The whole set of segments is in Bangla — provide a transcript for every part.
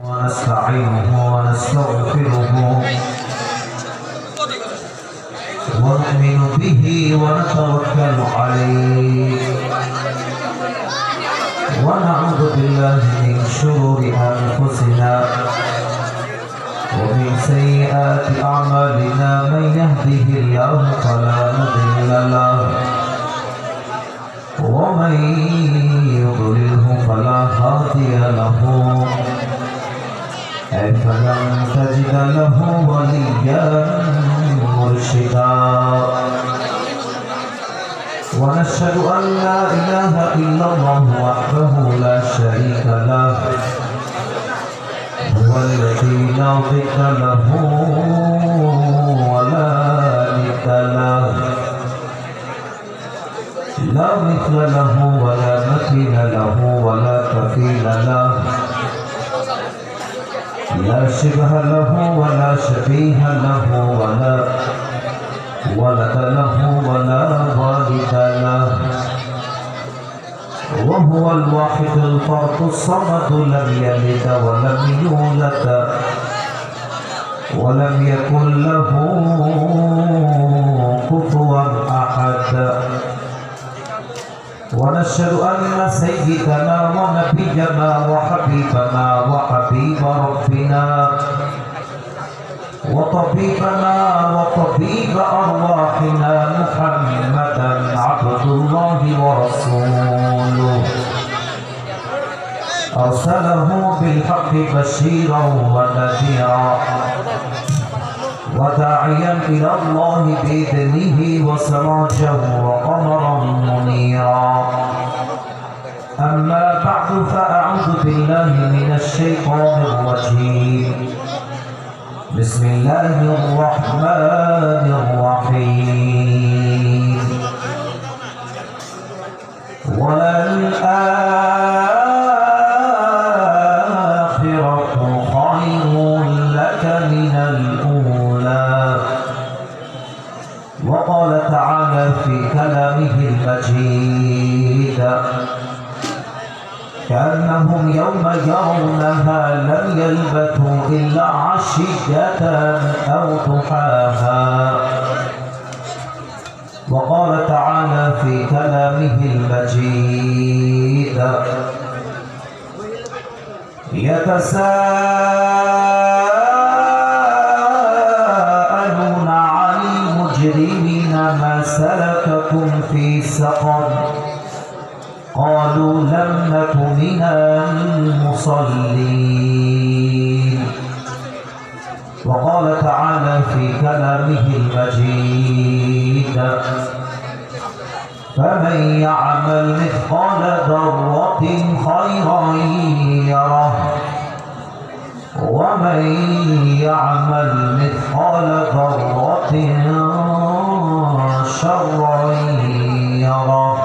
ونستعينه ونستغفره ونؤمن به ونتوكل عليه ونعوذ بالله من شرور أنفسنا ومن سيئات أعمالنا من يهده الله فلا مضل له ومن يضلله فلا هادي له فلن تجد له وليا مرشدا ونشهد أن لا إله إلا الله وحده لا شريك له هو الذي لا ضد له ولا ند له لا مثل له ولا مثيل له ولا كفيل له لا شبه له ولا شبيه له ولا ولد له ولا والد له وهو الواحد الفرد الصمد لم يلد ولم يولد ولم يكن له كفوا أحد ونشهد أن سيدنا ونبينا وحبيبنا وحبيب ربنا وطبيبنا وطبيب أرواحنا محمدا عبد الله ورسوله أرسله بالحق بشيرا ونذيرا وداعيا إلى الله بإذنه وسراجا وقمرا منيرا أما بعد فأعوذ بالله من الشيطان الرجيم بسم الله الرحمن الرحيم وللآخرة خير لك من الأولى وقال تعالى في كلامه المجيد كأنهم يوم يرونها لم يلبثوا إلا عشية أو ضحاها وقال تعالى في كلامه المجيد يتساءلون عن المجرمين ما سلككم في سقر قالوا لم نك من المصلين وقال تعالى في كلامه المجيد فمن يعمل مثقال ذرة خيرا يره ومن يعمل مثقال ذرة شرا يره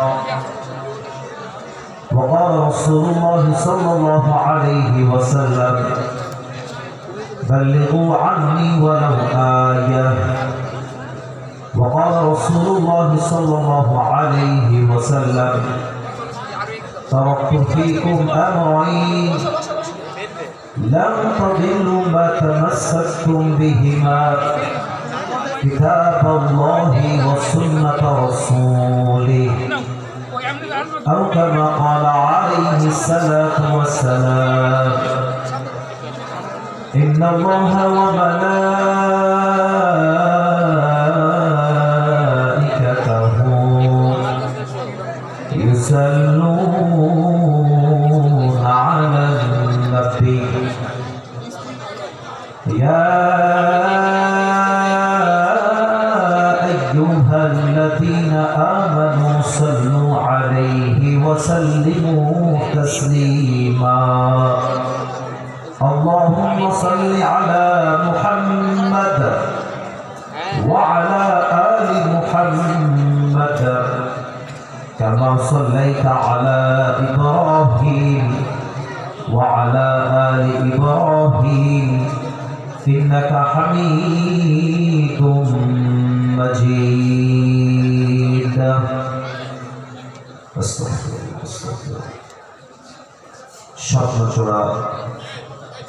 وقال رسول الله صلى الله عليه وسلم بلغوا عني ولو آية وقال رسول الله صلى الله عليه وسلم تركت فيكم أمرين لن تضلوا ما تمسكتم بهما كتاب الله وسنة رسوله أو كما قال عليه الصلاة والسلام إن الله وملائكته يصلون على النبي يا أيها الذين آمنوا صلوا عليه وسلموا تسليما اللهم صل على محمد وعلى آل محمد كما صليت على إبراهيم وعلى آل إبراهيم إنك حميد مجيد استغفر الله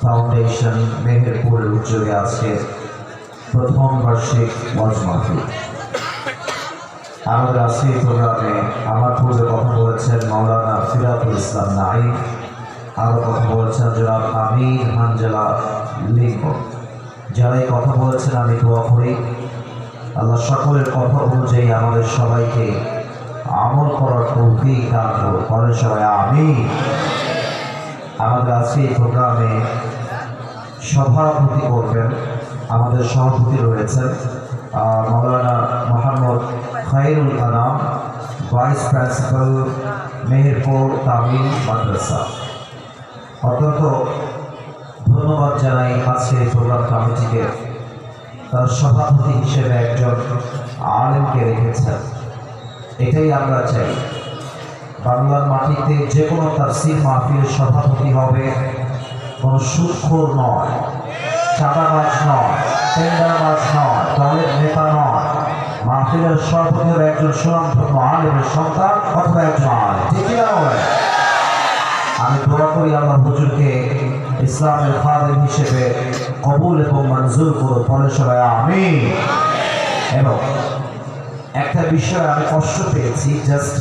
ফাউন্ডেশন মেহেরপুরের উদ্যোগে আজকে প্রথম বার্ষিক ওয়াজ মাহফিল। আমাদের আজকের প্রোগ্রামে আমার পূর্বে কথা বলেছেন মাওলানা ফিরাতুল ইসলাম নাঈম, আরও কথা বলেছেন জনাব আমির হানজালা লিঙ্গ। যারাই কথা বলেছেন আমি দোয়া করি আল্লাহ সকলের কথা অনুযায়ী আমাদের সবাইকে আমল করার তৌফিক দান করুন। বলেন সবাই আমিন। আমাদের আজকে এই প্রোগ্রামে সভাপতি করবেন, আমাদের সভাপতি রয়েছেন মাওলানা মোহাম্মদ খায়রুল আনাম, ভাইস প্রিন্সিপাল মেহেরপুর তামিল মাদ্রাসা। অত্যন্ত ধন্যবাদ জানাই আজকে এই প্রোগ্রাম কমিটিকে, তার সভাপতি হিসেবে একজন আলেমকে রেখেছেন। এটাই আমরা চাই, বাংলার মাটিতে যে কোনো তাফসীর মাহফিলের সভাপতি হবে কোনো সুদখোর নয়, চাঁদাবাজ নয়, টেন্ডারবাজ নয়, দলের নেতা নয়। মাহফিলের সভাপতি হবে একজন সুনামধন্য আলেমের সন্তান অথবা একজন আলেম। ঠিক না? আমি দোয়া করি আল্লাহ হুজুরকে ইসলামের খাদেম হিসেবে কবুল এবং মঞ্জুর করুন। পরে সবাই আমিন। এবং একটা বিষয় আমি কষ্ট পেয়েছি, জাস্ট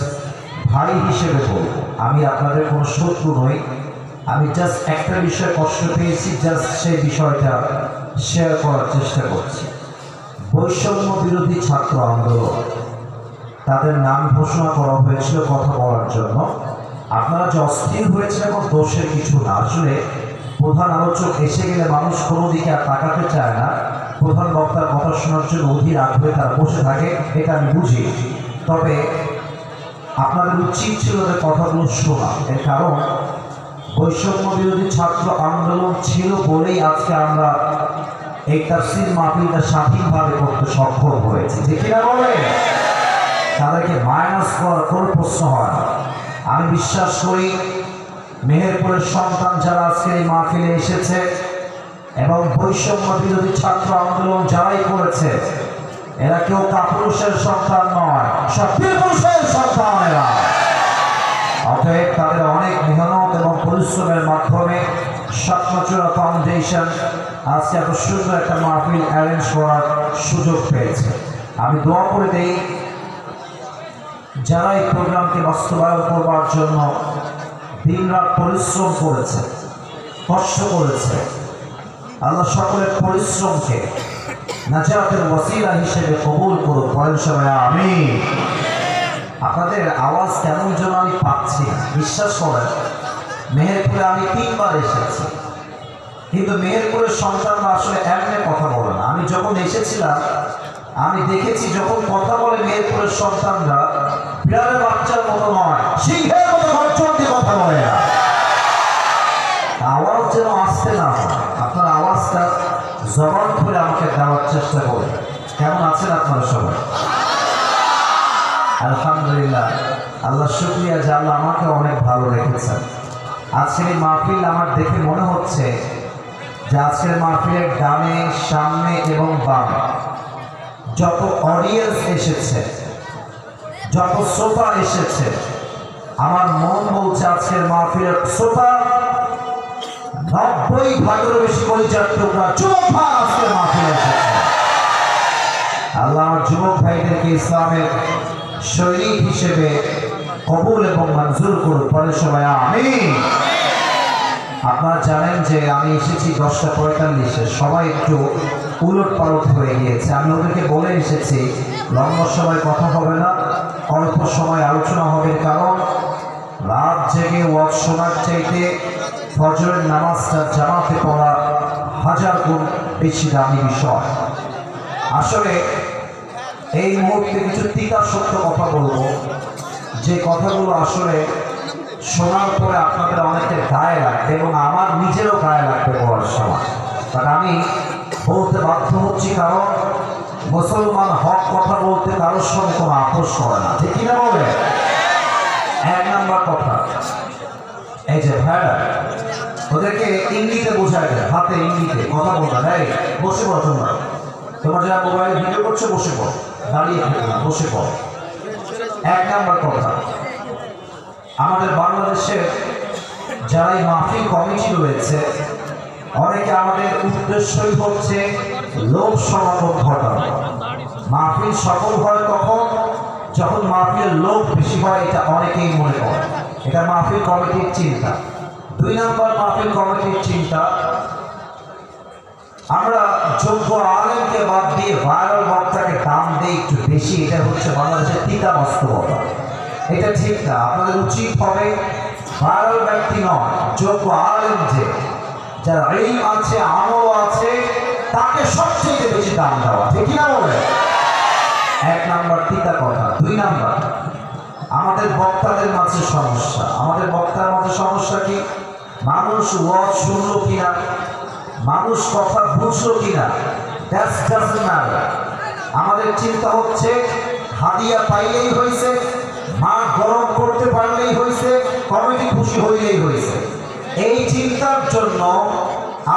ভাই হিসেবে বলব, আমি আপনাদের কোনো শত্রু নই, আমি জাস্ট একটা বিষয়ে কষ্ট পেয়েছি, জাস্ট সেই বিষয়টা শেয়ার করার চেষ্টা করছি। বৈষম্য বিরোধী ছাত্র আন্দোলন, তাদের নাম ঘোষণা করা হয়েছিল কথা বলার জন্য। আপনারা যে অস্থির হয়েছে এবং দোষের কিছু না, আসলে প্রধান আলোচক এসে গেলে মানুষ কোনো দিকে আর তাকাতে চায় না, প্রধান বক্তার কথা শোনার জন্য অধীর আগ্রহে তারা বসে থাকে, এটা আমি বুঝি। তবে আপনাদের উচিত ছিল যে কথাগুলো শোনা, এর কারণ বৈষম্য বিরোধী ছাত্র আন্দোলন ছিল বলেই আজকে আমরা এই তাফসীর মাহফিলটা স্বাধীনভাবে করতে সক্ষম হয়েছে। ঠিক কিনা বলে? তাদেরকে মাইনাস করার কোনো প্রশ্ন হয় না। আমি বিশ্বাস করি মেহেরপুরের সন্তান যারা আজকে এই মাহফিলে এসেছে এবং বৈষম্য বিরোধী ছাত্র আন্দোলন যারাই করেছে, এরা কেউ কাপুরুষের সন্তান নয়, সব পুরুষের সন্তান এরা। অতএব তাদের অনেক মেহনত এবং পরিশ্রমের মাধ্যমে স্বপ্নচূড়া ফাউন্ডেশন আজকে এত সুন্দর একটা মাহফিল অ্যারেঞ্জ করার সুযোগ পেয়েছে। আমি দোয়া করে দেই যারা এই প্রোগ্রামকে বাস্তবায়ন করবার জন্য দিনরাত পরিশ্রম করেছে, কষ্ট করেছে, আল্লাহ সকলের পরিশ্রমকে নাজাতের ওয়াসিলা হিসেবে কবুল করুন। পরের সবাই আমিন। আপনাদের আওয়াজ কেমন যেন আমি পাচ্ছি, বিশ্বাস করেন মেহেরপুরে আমি 3 বার এসেছি, কিন্তু মেহেরপুরের সন্তানরা আসলে এমনি কথা বলে না। আমি যখন এসেছিলাম আমি দেখেছি যখন কথা বলে মেহেরপুরের সন্তানরা বিড়ালের বাচ্চার মতো নয়, সিংহের মতো গর্জন দিয়ে কথা বলে না। আওয়াজ যেন আসতে না হয়, আপনার আওয়াজটা জবান খুলে আমাকে দেওয়ার চেষ্টা করুন। কেমন আছেন আপনারা সবাই? আলহামদুলিল্লাহ, আল্লাহ শুকরিয়া যে আল্লাহ আমাকে অনেক ভালো রেখেছেন। আজকের এই মাহফিল আমার দেখে মনে হচ্ছে যে আজকের মাহফিলের ডানে, সামনে এবং বামে যত অডিয়েন্স এসেছে, যত শ্রোতা এসেছে, আমার মন বলছে আজকের মাহফিলের শ্রোতা 90 ভাগেরও বেশি পরিচয় টুকরা যুবক ভাই আজকের মাহফিলে এসেছে। আল্লাহ আমার যুবক ভাইদেরকে ইসলামের সৈনিক হিসেবে কবুল এবং মঞ্জুর করুন। পরে সবাই আমিন। আপনারা জানেন যে আমি এসেছি 10টা 45-এ, সবাই একটু উলট পালট হয়ে গিয়েছে। আমি ওদেরকে বলে এসেছি লম্বা সময় কথা হবে না, অল্প সময় আলোচনা হবে, কারণ রাত জেগে ওয়াজ শোনার চাইতে ফজরের নামাজটা জামাতে পড়া 1000 গুণ বেশি দামি বিষয়। আসলে এই মুহূর্তে কিছু তিতা সত্য কথা বলবো, যে কথাগুলো আসলে শোনার পরে আপনাদের অনেকের গায়ে লাগবে এবং আমার নিজেরও গায়ে লাগবে বলার সময়, বাট আমি বলতে বাধ্য হচ্ছি, কারণ মুসলমান হক কথা বলতে কারোর সঙ্গে কোনো আপোষ করে না। ঠিক কিনা বলে? 1 নাম্বার কথা, এই যে ভাইরা ওদেরকে ইঙ্গিতে বোঝায় দেয়, হাতে ইঙ্গিতে কথা বলবে, এই বসে পড়ো, তোমার যারা মোবাইলে ভিডিও করছো বসে পড়ো, দাঁড়িয়ে থাকো না, বসে পড়ো। 1 নাম্বার কথা, আমাদের বাংলাদেশের যারা এই মাহফিল কমিটি রয়েছে অনেকে আমাদের উদ্দেশ্যই হচ্ছে লোক সমাগম ঘটানো। মাহফিল সফল হয় তখন যখন মাহফিলের লোক বেশি হয়, এটা অনেকেই মনে করে। এটা মাহফিল কমিটির চিন্তা। 2 নম্বর মাহফিল কমিটির চিন্তা, আমরা যোগ্য আলেমকে বাদ দিয়ে ভাইরাল বক্তাকে দাম দেই একটু বেশি। এটা হচ্ছে বাংলাদেশের তিতা বাস্তবতা। এটা ঠিক না। আপনাদের উচিত হবে ভাইরাল ব্যক্তি নয়, যোগ্য আলেম যার ইলম আছে, আমল আছে, তাকে সবচেয়ে বেশি দাম দেওয়া। ঠিক কিনা বলে? 1 নম্বর তিতা কথা। 2 নম্বর, আমাদের বক্তাদের মাঝে সমস্যা। আমাদের বক্তার মাঝে সমস্যা কি? মানুষ ওয়াজ শুনলো কিনা, মানুষ কথা বুঝলো কিনা, দ্যাটস ডাজন্ট ম্যাটার। আমাদের চিন্তা হচ্ছে হাদিয়া পাইলেই হয়েছে, মাঠ গরম করতে পারলেই হয়েছে, কমিটি খুশি হইলেই হয়েছে। এই চিন্তার জন্য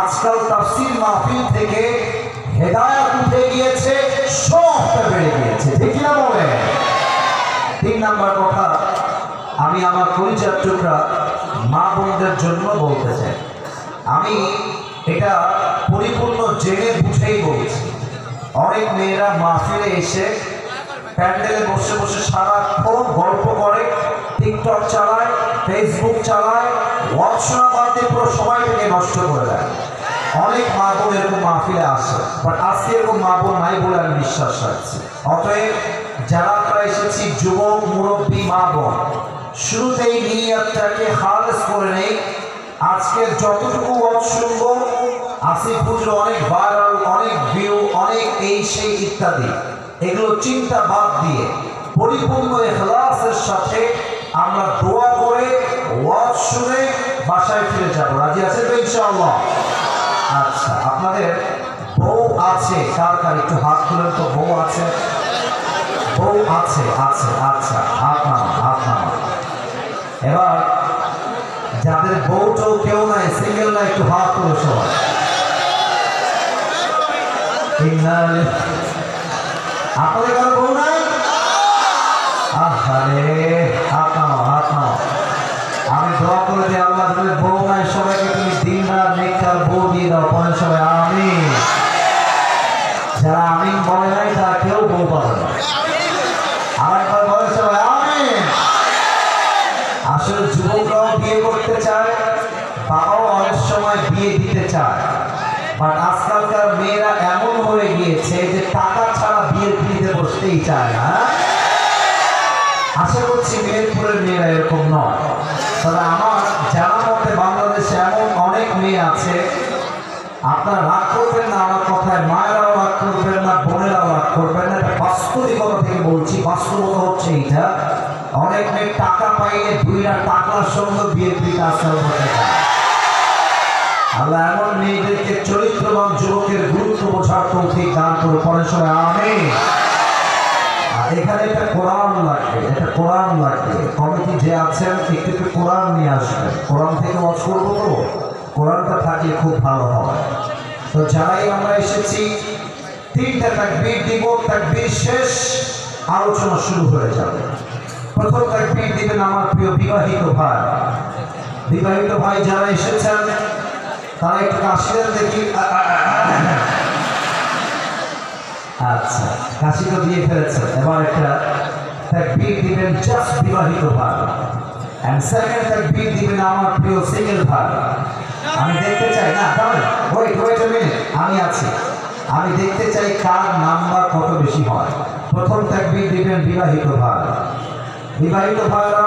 আজকাল তাফসীর মাহফিল থেকে হেদায়েত উঠে গিয়েছে, শোভটা বেড়ে গিয়েছে। ঠিক না বলে? 3 নম্বর কথা, আমি আমার পরিচয় টুকরা মা বোনদের জন্য বলতে চাই। আমি এটা পরিপূর্ণ জেনে বুঝেই বলছি। অনেক মেয়েরা মাহফিলে এসে প্যান্ডেলে বসে বসে সারাক্ষণ গল্প করে, টিকটক চালায়, ফেসবুক চালায়, ওয়াজ শোনা বাদ দিয়ে পুরো সময়টাকে নষ্ট করে দেয়। অনেক মা বোন এরকম মাহফিলে আসে, বাট আজকে এরকম মা বোন নাই বলে আমি বিশ্বাস রাখছি। অতএব যারা আমরা এসেছি যুবক মুরব্বী মা বোন, শুরুতেই নিয়তটাকে খালেস করে নেই। আজকে যতটুকু ওয়াজ শুনবো, আসিফ হুজুর অনেক ভাইরাল, অনেক ভিউ, অনেক এই সেই ইত্যাদি, এগুলো চিন্তা বাদ দিয়ে পরিপূর্ণ ইখলাসের সাথে আমরা দোয়া করে ওয়াজ শুনে বাসায় ফিরে যাব। রাজি আছেন তো ইনশাআল্লাহ? আচ্ছা, আপনাদের বউ আছে? কার কার একটু হাত তুলেন তো। বউ আছে? বউ আছে? আছে, আচ্ছা, হাত নামান। এবার যাদের বউটাও কেউ নাই, সিঙ্গেল না, একটু হাত তুলে সবাই। আপনাদের কারো বউ নাই? আরে হাত নাও। আমি দোয়া করে দিই, আল্লাহ তুমি বউ নাই সবাইকে তুমি দিন রাত নেককার বউ দিয়ে দাও। পরে সবাই আমিন। যারা আমিন বলে নাই তারা কেউ বউ পাবে না। আরেকবার বলে সবাই আমিন। আসলে যুবকরাও বিয়ে করতে চায়, বাবাও অনেক সময় বিয়ে দিতে চায়, বাট আজকালকার মেয়েরা এমন হয়ে গিয়েছে যে টাকা ছাড়া বিয়ের পিড়িতে বসতেই চায় না। আশা করছি মেহেরপুরের মেয়েরা এরকম নয়, তবে আমার জানা মতে বাংলাদেশে এমন অনেক মেয়ে আছে। আপনারা রাগ করবেন না আমার কথায়, মায়েরাও রাগ করবেন না, বোনেরাও রাগ করবেন না। এটা বাস্তবিকতা থেকে বলছি, বাস্তবতা হচ্ছে এইটা। অনেক মেয়ে টাকা পাইলে 2 টাকার সঙ্গে বিয়ের পিড়িতে আজকাল হতে চায়। আল্লাহ এমন মেয়েদেরকে চরিত্রবান যুবকের গুরুত্ব বোঝার তৌফিক দান করে। পরে সবাই আমিন। এখানে একটা কোরআন লাগবে, একটা কোরআন লাগবে। কমিটি যে আছেন একটু কোরআন নিয়ে আসবেন। কোরআন থেকে ওয়াজ করবো তো, কোরআনটা থাকলে খুব ভালো হয়। তো যারাই আমরা এসেছি 3টা তাকবীর দিব, তাকবীর শেষ আলোচনা শুরু হয়ে যাবে। প্রথম তাকবীর দিবেন আমার প্রিয় বিবাহিত ভাই। বিবাহিত ভাই যারা এসেছেন তারা একটু কাশিলেন দেখি। আচ্ছা, কাশি তো দিয়ে ফেলেছেন। এবার একটা তাকবীর দিবেন জাস্ট বিবাহিত ভাই, এন্ড সেকেন্ড তাকবীর দিবেন আমার প্রিয় সিঙ্গেল ভাই। আমি দেখতে চাই, না দাঁড়ান, ওয়েট আ মিনিট, আমি আছি। আমি দেখতে চাই কার নাম্বার কত বেশি হয়। প্রথম তাকবীর দিবেন বিবাহিত ভাই। বিবাহিত ভাইরা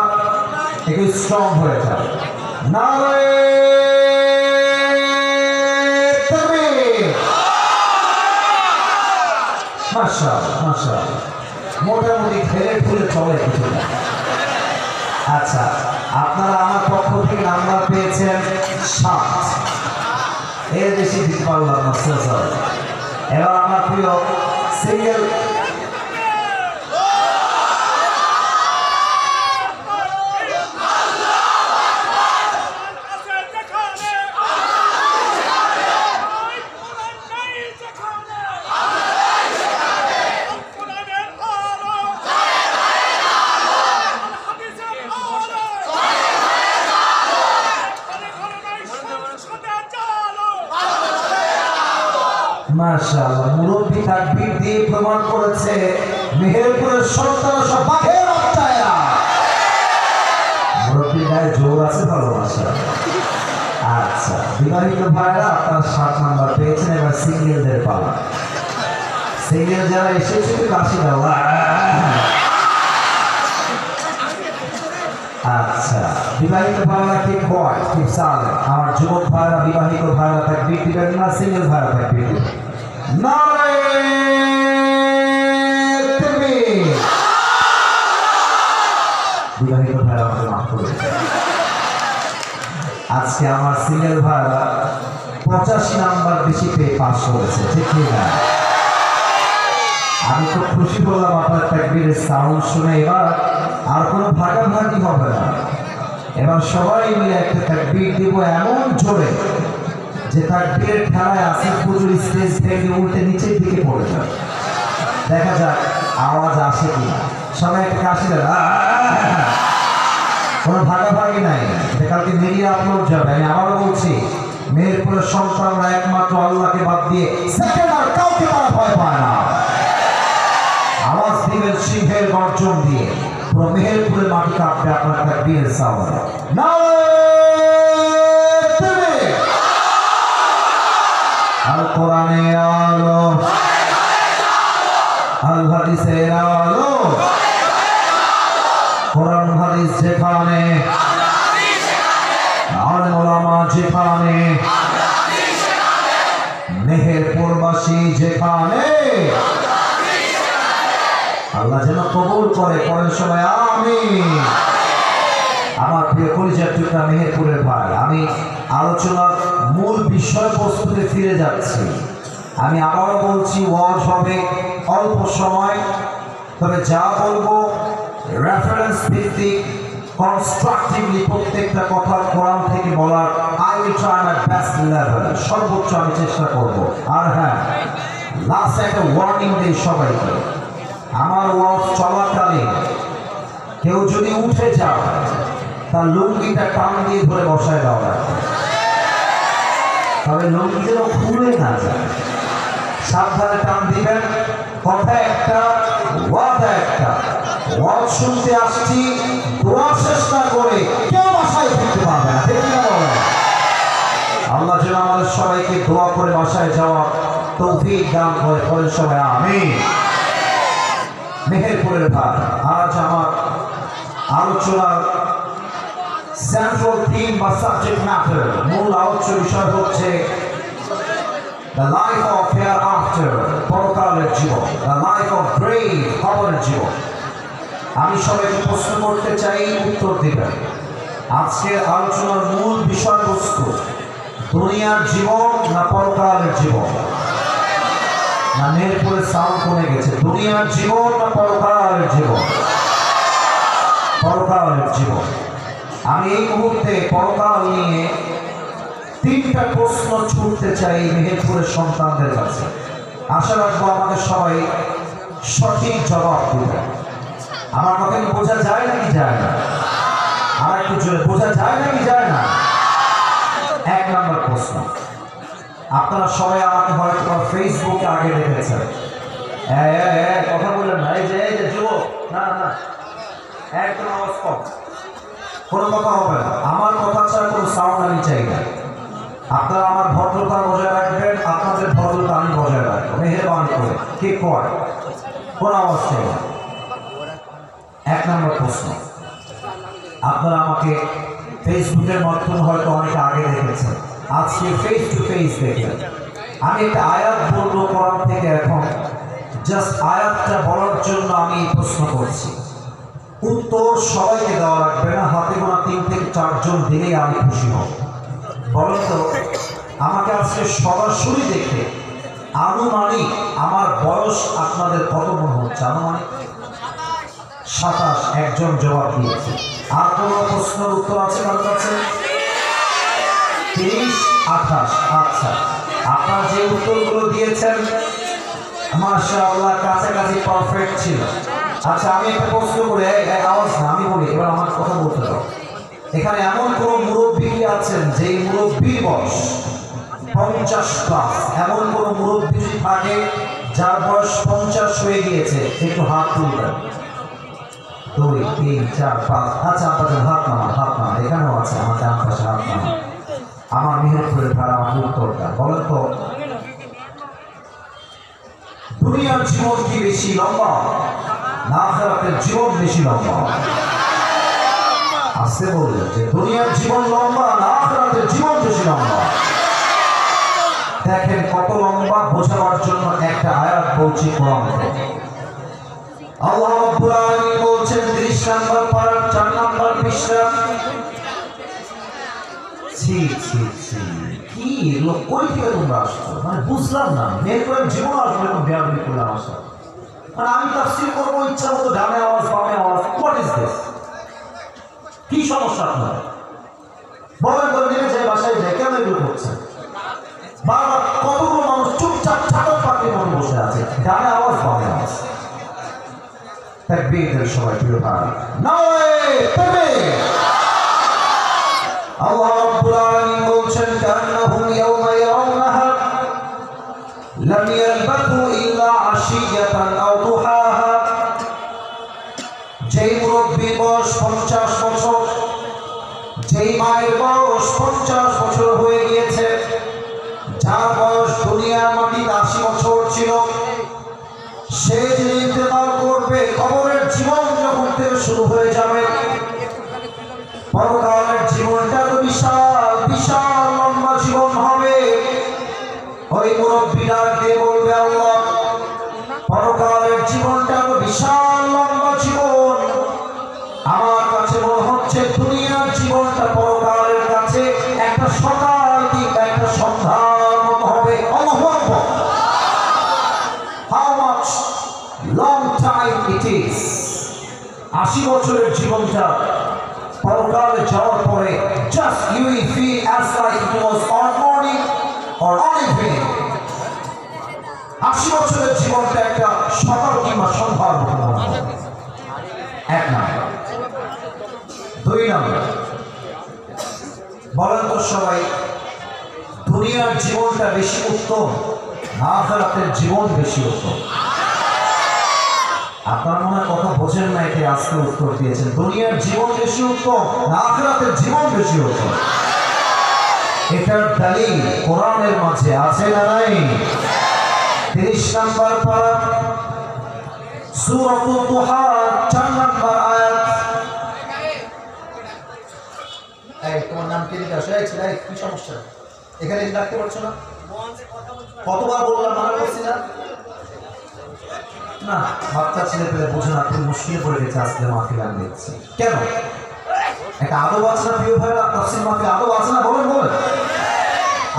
একটু স্ট্রং হয়ে যাবে। নারে তাকবীর। মাশাআল্লাহ, মোটামুটি খেলে ফুলে চলে কিছু না। আচ্ছা, আপনারা আমার পক্ষ থেকে নাম্বার পেয়েছেন 7, এর বেশি দিতে পারলাম না। এবার আমার প্রিয় সিঙ্গেল মাশাআল্লাহ, মুরব্বী তাকবীর দিয়ে প্রমাণ করেছে মেহেরপুরের সন্তান সব বাঘের বাচ্চারা। মুরব্বীর গায়ে জোর আছে, ভালোবাসা। আচ্ছা, বিবাহিত ভাইরা আপনারা 7 নাম্বার পেয়েছেন। এবার সিঙ্গেলদের পালা। সিঙ্গেল যারা এসেছে একটু কাশি দাও। আচ্ছা, বিবাহিত ভাইরা কি কয় কি চালে? আমার যুবক ভাইরা, বিবাহিত ভাইরা তাকবীর দিবেন না, সিঙ্গেল ভাইরা তাকবীর দিবেন। নারে তাকবীর। বিবাহিত ভাইরা আমাকে মাফ করে দিন। আজকে আমার সিঙ্গেল ভাইরা 85 নাম্বার বেশি পেয়ে পাস করেছে, ঠিক না? আমি তো খুশি হলাম আপনার তাকবীরের সাউন্ড শুনে। এবার আর কোনো ভাগাভাগি হবে না, এবার সবাই মিলে একটা তাকবীর দিব এমন জোরে যে তাকবীরের ঠেলায় আসিফ হুজুর স্টেজ থেকে উল্টে নিচের দিকে পড়ে যাবে। দেখা যাক আওয়াজ আসে কিনা। সবাই একটা কাশি দেন। কোনো ভাগাভাগি নাই, কালকে মিডিয়া আপলোড যাবে। আমি আবারও বলছি, মেহেরপুরের সন্তানরা একমাত্র আল্লাহকে বাদ দিয়ে সেকেন্ড আর কাউকে তারা ভয় পায় না। আওয়াজ দিবেন সিংহের গর্জন দিয়ে, পুরো মেহেরপুরের মাটি কাঁপবে আপনার তাকবীরের সাউন্ড। আল কোরআনের আলো, আল হাদিসের আলো, কোরআন হাদিস যেখানে, আলেম ওলামা যেখানে, মেহেরপুরবাসী যেখানে, আল্লাহ যেন কবুল করে। পরের সময় আমিন। আমার প্রিয় কলিজার টুকরা মেহেরপুরের ভাই, আমি আলোচনার মূল বিষয়বস্তুতে ফিরে যাচ্ছি। আমি আবারও বলছি, ওয়াজ হবে অল্প সময়, তবে যা বলবো রেফারেন্স ভিত্তিক, কনস্ট্রাকটিভলি প্রত্যেকটা কথা কোরআন থেকে বলার I will try my best level, সর্বোচ্চ আমি চেষ্টা করব। আর হ্যাঁ, লাস্ট একটা ওয়ার্নিং দিই সবাইকে, আমার ওয়াজ চলাকালীন কেউ যদি উঠে যাও তার লুঙ্গিটা টান দিয়ে ধরে বসায় দেওয়া লাগবে, তবে লুঙ্গি যেন খুলে না যায়। সাবধানে টান দিবেন। কথা একটা, ওয়াদা একটা। ওয়াজ শুনতে আসছি, দোয়া শেষ না করে কেউ বাসায় ফিরতে পারবে না, ঠিক না? আল্লাহ যেন আমাদের সবাইকে দোয়া করে বাসায় যাওয়ার তৌফিক দান করে। পরের সময় আমিন। মেহেরপুরের ভাই, আজ আমার আলোচনার সেন্ট্রাল থিম বা সাবজেক্ট ম্যাটার, মূল আলোচ্য বিষয় হচ্ছে the life of hereafter, পরকালের জীবন, the life of grave, কবরের জীবন। আমি সবাইকে প্রশ্ন করতে চাই, উত্তর দিবেন। আজকের আলোচনার মূল বিষয়বস্তু দুনিয়ার জীবন না পরকালের জীবন? না, মেহেরপুরের সাউন্ড কমে গেছে। দুনিয়ার জীবন না পরকালের জীবন? পরকালের জীবন। আমি এই মুহূর্তে পরকাল নিয়ে 3টা প্রশ্ন ছুটতে চাই মেহেরপুরের সন্তানদের কাছে। আশা রাখবো আমাদের সবাই সঠিক জবাব দিবে। আমার কথা কি বোঝা যায় নাকি যায় না? আর একটু জোরে, বোঝা যায় নাকি যায় না? 1 নম্বর প্রশ্ন, আপনারা সবাই আমাকে হয়তো ফেসবুকে আগে দেখেছেন। কথা বললেন না, এই যে যুবক, না না, একদম আওয়াজ কম, কোনো কথা হবে না। আমার কথা ছাড়া কোনো সাউন্ড আমি চাই না। আপনারা আমার ভদ্রতা বজায় রাখবেন, আপনাদের ভদ্রতা আমি বজায় রাখবো, মেহেরবানি করে। কে কয়? কোনো আওয়াজ চাই না। 1 নম্বর প্রশ্ন, আপনারা আমাকে ফেসবুকের মাধ্যমে হয়তো অনেকে আগে দেখেছেন, আজকে ফেস টু ফেস দেখলেন। আমি একটা আয়াত বলবো কোরআন থেকে, এখন জাস্ট আয়াতটা বলার জন্য আমি প্রশ্ন করছি। উত্তর সবাইকে দেওয়া লাগবে না, হাতে গোনা 3 থেকে 4 জন দিলেই আমি খুশি হব। বলেন তো, আমাকে আজকে সরাসরি দেখে আনুমানিক আমার বয়স আপনাদের কত মনে হচ্ছে? আনুমানিক 27। একজন জবাব দিয়েছে। আর কোনো প্রশ্নের উত্তর আছে কার কাছে? 30, 28। আচ্ছা, আপনারা যে উত্তরগুলো দিয়েছেন মাশাআল্লাহ কাছাকাছি পারফেক্ট ছিল। আচ্ছা, আমি একটা প্রশ্ন করে, আওয়াজ না, আমি বলি, এবার আমার কথা বলতে দাও। এখানে এমন কোন মুরব্বী আছেন যে মুরব্বীর বয়স 50+। এমন কোন মুরব্বী যদি থাকে যার বয়স 50 হয়ে গিয়েছে, একটু হাত তুলবেন। 2 3 4 5। আচ্ছা, আপনাদের হাত নামা এখানেও আছে, আমার ডান পাশে হাত নামা। আমার মেহেরপুরের ভাড়া আমার উত্তরটা বলেন তো, দুনিয়ার জীবন কি বেশি লম্বা না আখিরাতের জীবন বেশি লম্বা? আসতে বললেন যে দুনিয়ার জীবন লম্বা না আখিরাতের জীবন বেশি লম্বা? দেখেন কত লম্বা, বোঝাবার জন্য একটা আয়াত বলছি কোরআন থেকে। আল্লাহ রাব্বুল আলামিন বলছেন 30 নম্বর পারা 4 নম্বর পৃষ্ঠা। ছি কি লোক কই থেকে তোমরা আসছো, মানে বুঝলাম না। মেয়ের জীবন আসলে কোন ব্যাপারই করলাম আসা, মানে আমি তাফসীর করবো ইচ্ছা মতো, ডানে আওয়াজ বামে আওয়াজ। What is this? কি সমস্যা আপনার? বলেন নিয়ে যায়, বাসায় যায়, কেন এগুলো করছে? বারবার কতগুলো মানুষ চুপচাপ চাদর পাখির মতো বসে আছে, ডানে আওয়াজ বামে আওয়াজ। তাকবীর সবাই প্রিয় ভাই, নারে তাকবীর। আল্লাহ রাব্বুল আলামিন বলছেন কান্নাহুম ইয়াওমা ইয়ারাউনাহা লাম ইয়ালবাথু ইল্লা আশিয়াতান আও দুহাহা। যেই মুরব্বীর বয়স 50 বছর, যেই মায়ের বয়স 50 বছর হয়ে গিয়েছে, যার বয়স দুনিয়ার মাটিতে 80 বছর ছিল, সে যে ইন্তেকাল করবে, কবরের জীবন যখন থেকে শুরু হয়ে যাবে, পরকালের জীবনটা তো বিশাল লম্বা জীবন হবে। ওই মুরব্বী ডাক দিয়ে বলবে, আল্লাহ পরকালের জীবনটা তো বিশাল লম্বা জীবন, আমার কাছে মনে হচ্ছে দুনিয়ার জীবনটা পরকালের কাছে একটা সকাল দিক একটা সন্ধ্যার মতো হবে। আল্লাহু আকবার। How much long time it is? 80 বছরের জীবনটা পরকালে যাওয়ার পরে just you will feel as like it was on morning or on evening. 80 বছরের জীবনটা একটা সকাল কিংবা সন্ধ্যার মতো মনে হবে। 1 নম্বর। 2 নম্বর, বলেন তো সবাই, দুনিয়ার জীবনটা বেশি উত্তম না আখিরাতের জীবন বেশি উত্তম? আপনার মনে কথা বোঝেন না, এতে আজকে উত্তর দিয়েছেন দুনিয়ার জীবন বেশি উত্তম না আখিরাতের জীবন বেশি উত্তম। এটার দলিল কোরআনের মাঝে আছে না নাই? 30 নম্বর পারা সূরাতুল দুহা 4 নম্বর আয়াত। এই তোমার নাম কি লিখা আছে? এই কি সমস্যা? এখানে লিখতে পারছো না? কতবার বললাম মানা করছি না? না, বাচ্চা ছেলে পেলে বোঝে না, তুমি মুশকিল পড়ে গেছে। আজকে মাহফিল আমি দেখছি কেন একটা আদব আছে না প্রিয় ভাইরা? তাফসীর মাহফিল আদব আছে না? বলেন।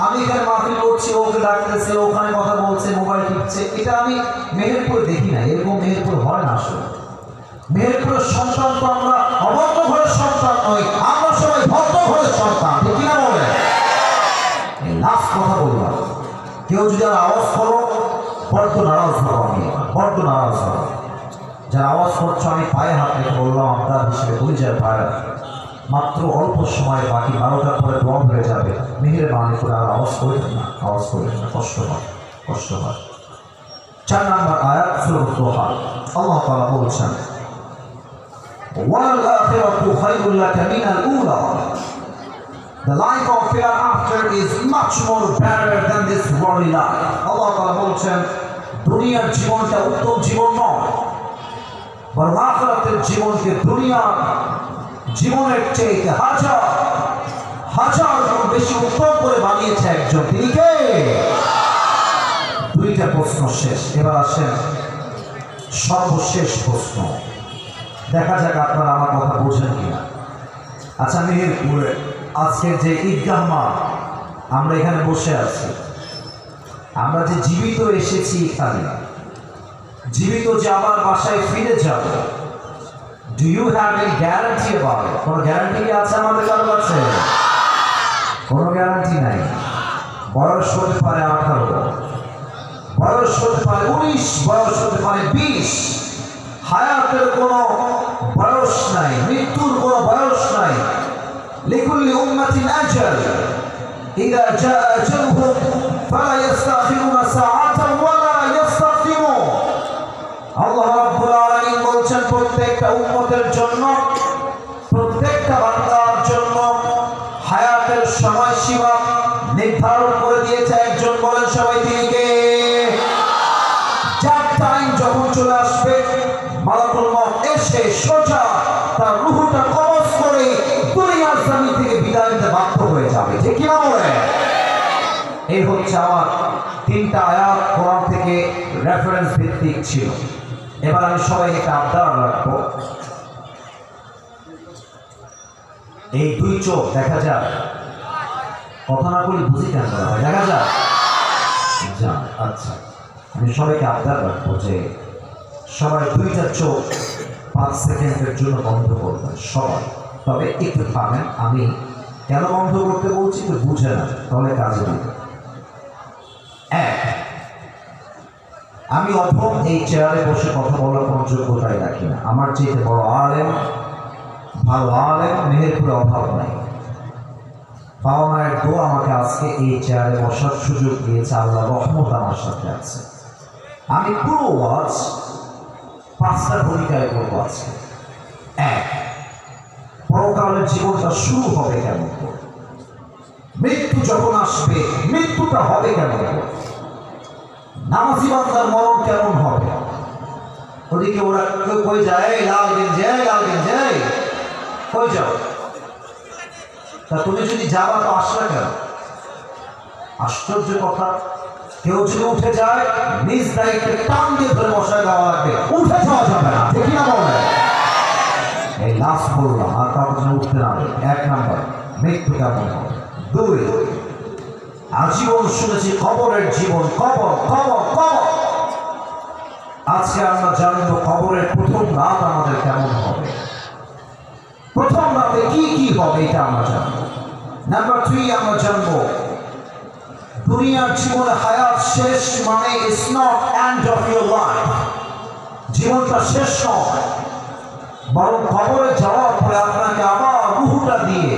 আমি এখানে মাহফিল করছি, ওকে ডাকতেছে, ওখানে কথা বলছে, মোবাইল টিপছে, এটা আমি মেহেরপুরে দেখি না। এরকম মেহেরপুর হয় না। আসলে মেহেরপুরের সন্তান তো আমরা অভদ্র ঘরের সন্তান নই, আমরা সবাই ভদ্র ঘরের সন্তান, ঠিক না? বলেন। লাস্ট কথা বললাম, কেউ যদি আর আওয়াজ করো বড্ড নারাজ হবো, আমি বড্ড নারাজ হবো। যারা আওয়াজ করছো আমি পায়ে হাত রেখে বললাম আপনার হিসেবে পরিচয় পায়, মাত্র অল্প সময়, বাকি 12টার পরে দম হয়ে যাবে। মেহেরবানি করে আর আওয়াজ করবেন না, কষ্ট হয়। 4 নম্বর আয়াত সূরা দুহা। আল্লাহ তাআলা বলছেন ওয়াল আখিরাতু খায়রুল লাকা মিনাল উলা। The life of hereafter is much more better than this worldly life. আল্লাহ তাআলা বলছেন দুনিয়ার জীবনটা উত্তম জীবন নয়, বরং আখিরাতের জীবনকে দুনিয়ার জীবনের চেয়ে হাজার গুণ বেশি উত্তম করে বানিয়েছে একজন। তিনি কে? 2টা প্রশ্ন শেষ। এবার আসেন সর্বশেষ প্রশ্ন, দেখা যাক আপনারা আমার কথা বোঝেন কিনা। আচ্ছা, মেহেরপুরে আজকের যে ঈদগাহ মাঠ, আমরা এখানে বসে আছি, আমরা যে জীবিত এসেছি এখানে, জীবিত যে আবার বাসায় ফিরে যাব, do you have any guarantee about it? কোনো গ্যারান্টি কি আছে আমাদের কাছে? কোনো গ্যারান্টি নাই। বয়স হতে পারে 18, বয়স হতে পারে 19, বয়স হতে পারে 20। হায়াতের কোনো বয়স নাই, মৃত্যুর কোনো বয়স নাই। লিকুল্লি উম্মাতিন আজাল, إذا جاء أجلهم فلا يستأخرون ساعة ولا يستقدمون আল্লাহ রাব্বুল আলামিন বলছেন প্রত্যেকটা উম্মতের জন্য প্রত্যেকটা বান্দার জন্য হায়াতের সময়সীমা নির্ধারণ করে দিয়েছে একজন। বলেন সবাই তিনি কে? যার টাইম যখন চলে আসবে মালাকুল মউত এসে সোজা তার রূহটা কবজ করে দুনিয়ার জমিন থেকে বিদায় নিতে বাধ্য হয়ে যাবে। ঠিক কি না বলে? এই হচ্ছে আমার তিনটা আয়াত কোরআন থেকে রেফারেন্স ভিত্তিক ছিল। এবার আমি সবাইকে একটা আবদার রাখবো, এই দুই চোখ দেখা যায়, কথা না বলি বুঝি কেন হয়, দেখা যায়। আচ্ছা, আমি সবাইকে আবদার রাখবো যে সবাই দুইটা চোখ 5 সেকেন্ডের জন্য বন্ধ করবেন সবাই। তবে একটু থামেন, আমি কেন বন্ধ করতে বলছি তো বুঝে না, তাহলে কাজে দিবে। আমি অথম এই চেয়ারে বসে কথা বলার কোনো যোগ্যতাই রাখি না। আমার চেয়ে বড় আলেম, ভালো আলেম মেহেরপুরে অভাব নাই। বাবা মায়ের দোয়া আমাকে আজকে এই চেয়ারে বসার সুযোগ দিয়েছে, আল্লাহ রহমত আমার সাথে আছে। আমি পুরো ওয়াজ 5টা ভূমিকায় করবো আজকে। পরকালের জীবনটা শুরু হবে কেমন করে, মৃত্যু যখন আসবে মৃত্যুটা হবে কেমন করে, নামাজি বান্দার মরণ কেমন হবে। ওদিকে ওরা কেউ কই যায় লাল গেঞ্জে লাল গেঞ্জে কই যাও, তা তুমি যদি যাবা তো আসলা কেন? আশ্চর্য কথা, কেউ যদি উঠে যায় নিজ দায়িত্বে টান দিয়ে ধরে বসায় দেওয়া লাগবে, উঠে যাওয়া যাবে না। ঠিক না বলে? এই লাস্ট বললাম, আর কারো যেন উঠতে না হবে। 1 নাম্বার, মৃত্যু কেমন হবে। 2, আজীবন শুনেছি কবরের জীবন, কবর কবর কবর। আজকে আমরা জানবো কবরের প্রথম রাত আমাদের কেমন হবে, প্রথম রাতে কি কি হবে এটা আমরা জানবো। নাম্বার 3, আমরা জানবো দুনিয়ার জীবনে হায়াত শেষ মানে it's not end of your life. জীবনটা শেষ নয়, বরং কবরে যাওয়ার পরে আপনাকে আবার রূহটা দিয়ে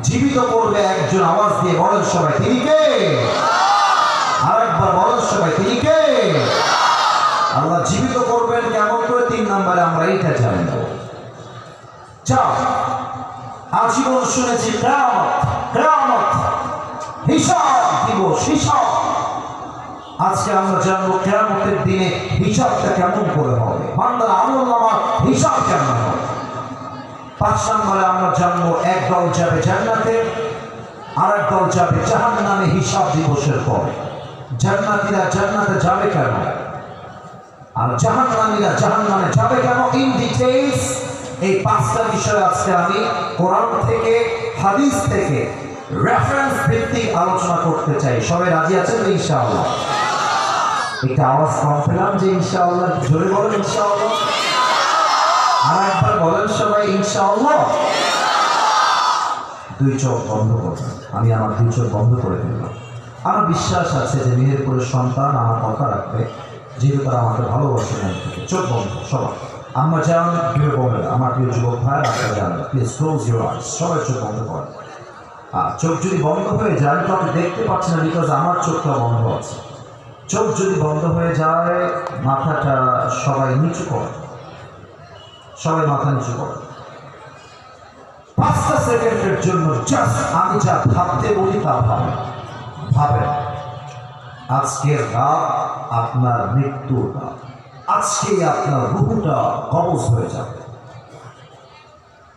জীবিত করবে একজন। আওয়াজ দিয়ে বলেন সবাই তিনি কে? আরেকবার বলেন সবাই তিনি কে? আল্লাহ জীবিত করবেন কেমন করে? 3 নম্বরে আমরা এইটা জানবো। আজীবন শুনেছি কিয়ামত কিয়ামত, হিসাব দিবস হিসাব। আজকে আমরা জানবো কিয়ামতের দিনে হিসাবটা কেমন করে হবে, বান্দার আমলনামার হিসাব কেমন হবে। 5 নম্বরে আমরা জানবো এক দল যাবে জান্নাতে, আরেক দল যাবে জাহান্নামে হিসাব দিবসের পরে। জান্নাতীরা জান্নাতে যাবে কেন আর জাহান্নামীরা জাহান্নামে যাবে কেন, ইন ডিটেইলস এই 5টা বিষয় আজকে আমি কোরআন থেকে হাদিস থেকে রেফারেন্স ভিত্তিক আলোচনা করতে চাই। সবাই রাজি আছেন তো ইনশাআল্লাহ? একটা আওয়াজ কম পেলাম যে ইনশাআল্লাহ, জোরে বলেন ইনশাআল্লাহ। আর একবার বলেন সবাই ইনশাআল্লাহ। 2 চোখ বন্ধ করবেন, আমি আমার 2 চোখ বন্ধ করে দিলাম। আমার বিশ্বাস আছে যে মেহেরপুরের সন্তান আমার কথা রাখবে, যেহেতু তারা আমাকে ভালোবাসে। চোখ বন্ধ সবাই। আমরা যান প্রিয় বোনেরা, আমার প্রিয় যুবক ভাই, আপনারা জানেন, প্লিজ ক্লোজ ইউর আইস। সবাই চোখ বন্ধ করেন। আর চোখ যদি বন্ধ হয়ে যায় তো আপনি দেখতে পাচ্ছেন না, বিকজ আমার চোখটা বন্ধ আছে। চোখ যদি বন্ধ হয়ে যায় মাথাটা সবাই নিচু করে, সবাই মাথা নিচু করে 5টা সেকেন্ডের জন্য জাস্ট আমি যা ভাবতে বলি তা ভাবেন। আজকের রাত আপনার মৃত্যুর রাত, আজকেই আপনার রূহটা কবজ হয়ে যাবে।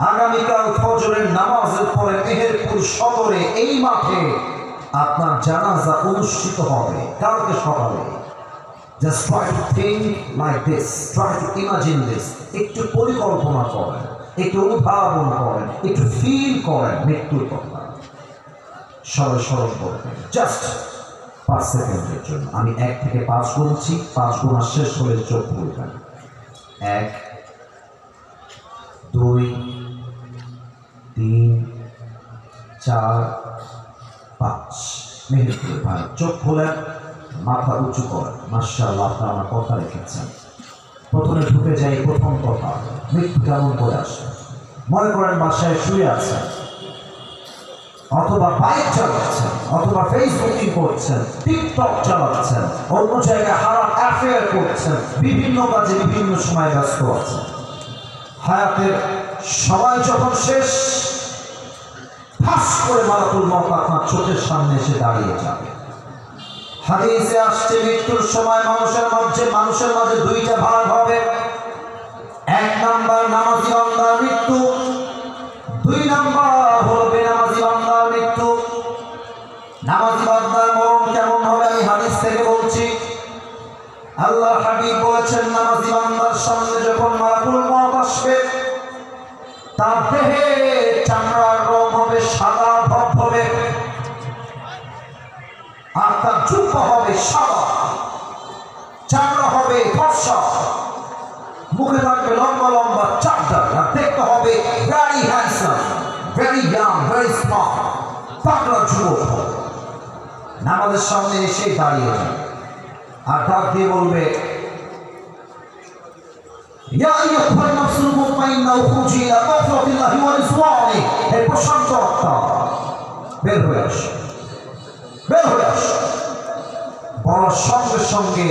আগামীকাল ফজরের নামাজের পরে মেহেরপুর সদরে এই মাঠে আপনার জানাজা অনুষ্ঠিত হবে কালকে সকালে। Just try to think like this, try to imagine this. একটু পরিকল্পনা করেন, একটু অনুধাবন করেন, একটু ফিল করেন মৃত্যুর কথা। সবাই স্মরণ করবেন জাস্ট 5 সেকেন্ডের জন্য। আমি 1 থেকে 5 বলছি, 5 গোনা শেষ হলে চোখ খুলবেন। 1, 2, 3, 4, 5। মেহেরপুর ভাই চোখ খোলেন, মাথা উঁচু করেন। মাশাআল্লাহ, আপনারা আমার কথা রেখেছেন। প্রথমে ঢুকে যাই প্রথম কথা, মৃত্যু কেমন করে আসে। মনে করেন বাসায় শুয়ে আছেন, অথবা বাইক চালাচ্ছেন, অথবা ফেসবুকিং করছেন, টিকটক চালাচ্ছেন, অন্য জায়গায় হারাম অ্যাফেয়ার করছেন, বিভিন্ন কাজে বিভিন্ন সময় ব্যস্ত আছেন। হায়াতের সময় যখন শেষ, ঠাস করে মালাকুল মওত আপনার চোখের সামনে এসে দাঁড়িয়ে যাবে। হাদিসে আসছে মৃত্যুর সময় মানুষের মাঝে দুইটা ভাগ হবে। এক নাম্বার নামাজি বান্দার মৃত্যু, দুই নাম্বার হলো বেনামাজি বান্দার মৃত্যু। নামাজি বান্দার মরণ কেমন হবে আমি হাদিস থেকে বলছি। আল্লাহর হাবিব বলেছেন, নামাজি বান্দার সামনে যখন মালাকুল মওত আসবে, তার দেহে চামড়ার রং হবে সাদা ধবধবে, আর তার জুব্বা হবে সাদা, চামড়া হবে ফর্সা, মুখে থাকবে লম্বা লম্বা চাপটা, আর দেখতে হবে very handsome, very young, very smart, পাগলা যুবক হবে। নামাজের সামনে এসে দাঁড়িয়ে যাবে আর ডাক দিয়ে বলবে, ইয়া আইয়ুহান নাফসুল মুতমাইন্না উখরুজি ইলা মাগফিরাতিল্লাহি ওয়া রিজওয়ানি, হে প্রশান্ত আত্মা, বের হয়ে আসো, বের হয়ে আসো। বলার সঙ্গে সঙ্গে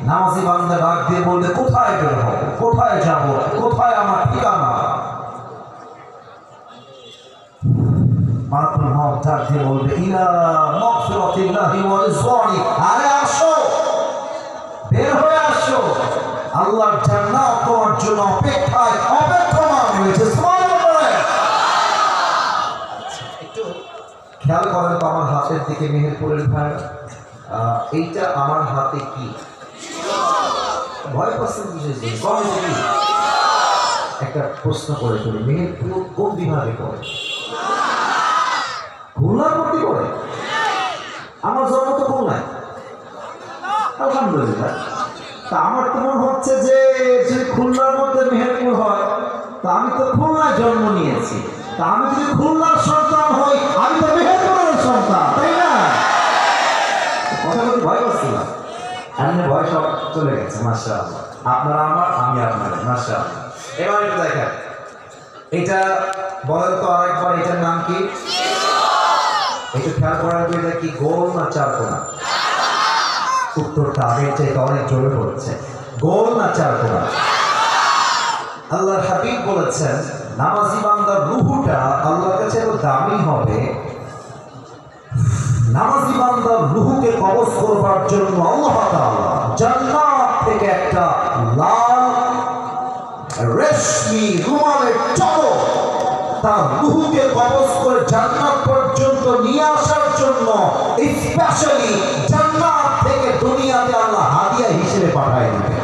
নামাজি বান্দা ডাক দিয়ে বললে, কোথায় বের হব, কোথায় যাব, কোথায় আমার ঠিকানা? মালাকুল মওত ডাক দিয়ে বলবে, ইলা মাগফিরাতিল্লাহি ওয়া রিজওয়ানি, আরে আসো, বের হয়ে আসো, আল্লাহর জান্নাত তোমার জন্য অপেক্ষায় অপেক্ষমান রয়েছে। সুবহানাল্লাহ। একটু খেয়াল করেন তো আমার হাতের দিকে, মেহেরপুরের ভাই, এইটা আমার হাতে কি? ভয় পাচ্ছেন বুঝেছি। একটা প্রশ্ন করে ফেলি, মেহেরপুর কোন বিভাগে পড়ে? খুলনার মধ্যে পড়ে? আমার জন্ম তো খুলনায়, আলহামদুলিল্লাহ। তা আমার তো মনে হচ্ছে যে যদি খুলনার মধ্যে মেহেরপুর হয়, তা আমি তো খুলনায় জন্ম নিয়েছি, তা আমি যদি খুলনার সন্তান হই, আমি তো মেহেরপুরের সন্তান, তাই না? কথা বলতে ভয় পাচ্ছিলাম, এমনি ভয় সব চলে গেছে, মাশাআল্লাহ। আপনারা আমার, আমি আপনার, মাশাআল্লাহ। এবার এটা দেখেন, এটা বলেন তো আরেকবার, এটার নাম কি? একটু খেয়াল করার তো, এটা কি গোল না চারকোনা? উত্তরটা আগের চাইতে অনেক জোরে পড়ছে। গোল না চারকোনা? আল্লাহর হাবিব বলেছেন, নামাজি বান্দার রূহটা আল্লাহর কাছে এত দামি হবে, নামাজি বান্দার রূহকে কবজ করবার জন্য আল্লাহ তাআলা জান্নাত থেকে একটা লাল রেশমি রুমালের চাদর তার রূহকে কবজ করে জান্নাত পর্যন্ত নিয়ে আসার জন্য স্পেশালি জান্নাত থেকে দুনিয়াতে আল্লাহ হাদিয়া হিসেবে পাঠায় দিবে।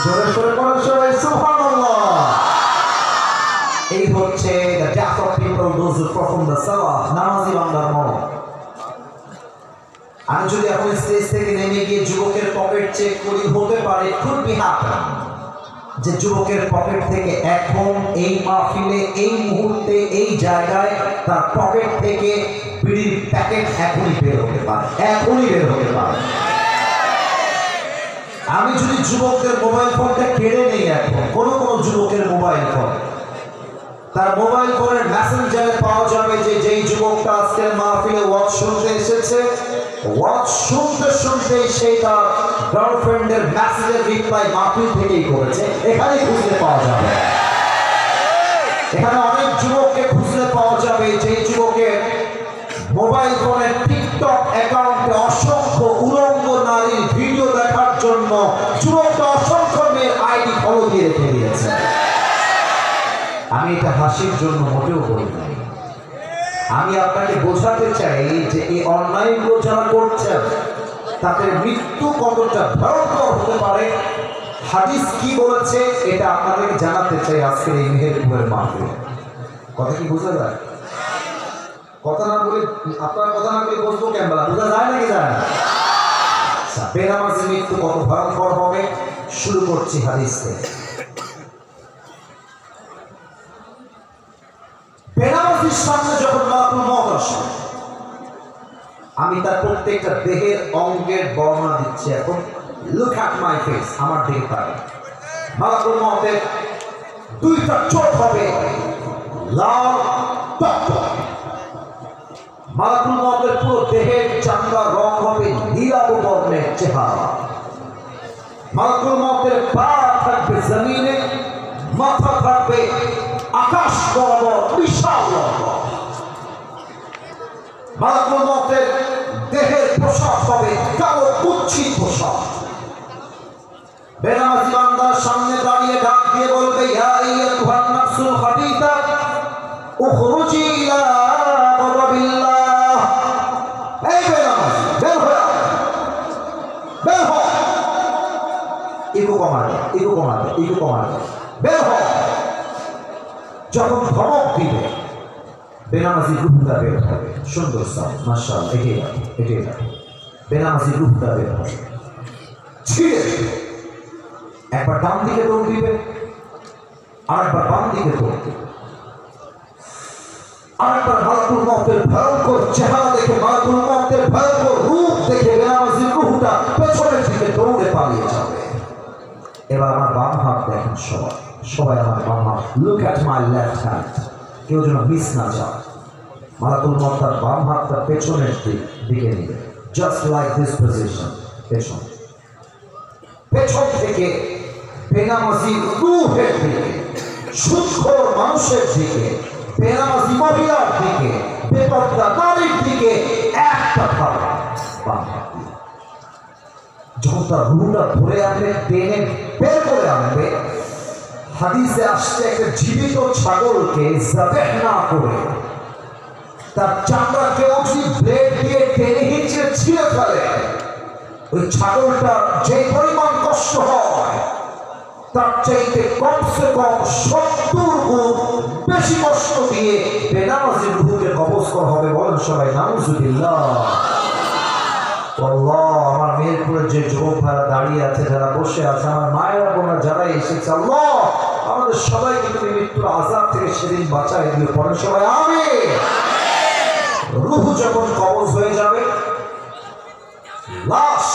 জোরে জোরে বলেন সবাই সুবহানাল্লাহ। এই হচ্ছে the death of people those who perform the salah, নামাজি বান্দার মরণ। আমি যদি এখন স্টেজ থেকে নেমে গিয়ে যুবকের পকেট চেক করি, হতে পারে could be happen যে যুবকের পকেট থেকে এখন এই মাহফিলে, এই মুহূর্তে, এই জায়গায় তার পকেট থেকে বিড়ির প্যাকেট এখনই বের হতে পারে, এখনই বের হতে পারে। আমি যদি যুবকদের মোবাইল ফোনটা কেড়ে নেই, এখন কোনো যুবকের মোবাইল ফোন, তার মোবাইল ফোনের মেসেঞ্জারে পাওয়া যাবে যে যেই যুবকটা আজকের মাহফিলে ওয়াজ শুনতে এসেছে, ওয়াজ শুনতে শুনতে সেই তার গার্লফ্রেন্ডের মেসেজের রিপ্লাই মাহফিল থেকেই করেছে, এখানেই খুঁজলে পাওয়া যাবে। এখানে অনেক যুবককে খুঁজলে পাওয়া যাবে যেই যুবকের মোবাইল ফোনের টিকটক অ্যাকাউন্টে অসংখ্য উলঙ্গ নারীর ভিডিও দেখার জন্য যুবকটা অসংখ্য মেয়ের আইডি ফলো দিয়ে রেখে দিয়েছে। আমি এটা হাসির জন্য মোটেও বলি নাই, আমি আপনাকে বোঝাতে চাই যে এই অনলাইনগুলো যারা করছেন তাদের মৃত্যু কতটা ভয়ঙ্কর হতে পারে, হাদিস কি বলেছে এটা আপনাদেরকে জানাতে চাই আজকের এই মেহেরপুরের মাহফিলে। কথা কি বোঝা যায়? কথা না বলে, আপনার কথা না বলে বলবো কেন, বোঝা যায় নাকি যায় না? বেনামাজি মৃত্যু কত ভয়ঙ্কর হবে, শুরু করছি হাদিস থেকে। বেনামাজির সামনে যখন মালাকুল মওত আসে, আমি তার প্রত্যেকটা দেহের অঙ্গের বর্ণনা দিচ্ছি। এখন লুক অ্যাট মাই ফেস, আমার দিকে তাকান। মালাকুল মওতের দুইটা চোখ হবে লাল, মালাকুল মউতের পুরো দেহের চামড়া রং হবে নীলাভ বর্ণের চেহারা। মালাকুল মউতের পা থাকবে জমিনে, মাথা থাকবে আকাশ বরাবর বিশাল লম্বা। মালাকুল মউতের দেহের পোশাক হবে কালো কুচ্ছিত পোশাক। বেনামাজি বান্দার সামনে দাঁড়িয়ে ডাক দিয়ে বলবে, ইয়া আইয়ুহান নাফসুল খাবিথা উখরুজি ইলা গাদাবিল্লাহ। এই বেনামাজি, বের হও, বের হও। ইগো কমাবে, ইগো কমাবে, ইগো কমাবে, বের হও। যখন ধমক দিবে বেনামাজি রূপটা বের হবে। সুন্দর সাউন্ড, মাশাআল্লাহ। এগিয়ে যাবে, বেনামাজি রূপটা বের হবে। ছিঁড়ে একবার ডান দিকে দৌড় দিবে, আরেকবার বাম দিকে দৌড় দিবে, আরেকবার মালাকুল মউতের ভয়ঙ্কর চেহারা দেখে, মালাকুল মউতের ভয়ঙ্কর রূপ দেখে বেনামাজির রূহটা পেছনের দিকে দৌড়ে পালিয়ে যাবে। এবার আমার বাম হাত দেখেন সবাই, সবাই আমার বাম হাত। Look at my left hand, কেউ যেন মিস না যায়। মালাকুল মউত তার বাম হাতটা পেছনের দিকে নিবে, জাস্ট লাইক দিস পজিশন। পেছন থেকে বেনামাজির রূহের দিকে, সুদখোর মানুষের দিকে, বেনামাজি মহিলার দিকে, বেপরদা নারীর দিকে একটা ধাপ বাম হাত দিয়ে যখন তার রূহটা ধরে আনবে, টেনে বের করে আনবে। হাদিসে আসছে একটা জীবিত ছাগলকে যাবেহ না করে তার চামড়া কেউ যদি ব্লেড দিয়ে টেনে হিঁচড়ে ছিঁড়ে ফেলে, ওই ছাগলটা যে পরিমাণ কষ্ট হয় তার চাইতে কমসে কম 70 গুণ বেশি কষ্ট দিয়ে বেনামাজির রূহকে কবজ করা হবে। বলেন সবাই নাউজুবিল্লাহ। আল্লাহ, আমার মেহেরপুরে যে যুবক ভাইরা দাঁড়িয়ে আছে, যারা বসে আছে, আমার মায়েরা বোনেরা যারা এসেছে, আল্লাহ আমাদের সবাইকে তুমি মৃত্যুর আযাব থেকে সেদিন বাঁচাই দিও। পরে সবাই আমিন। রূহ যখন কবজ হয়ে যাবে, লাশ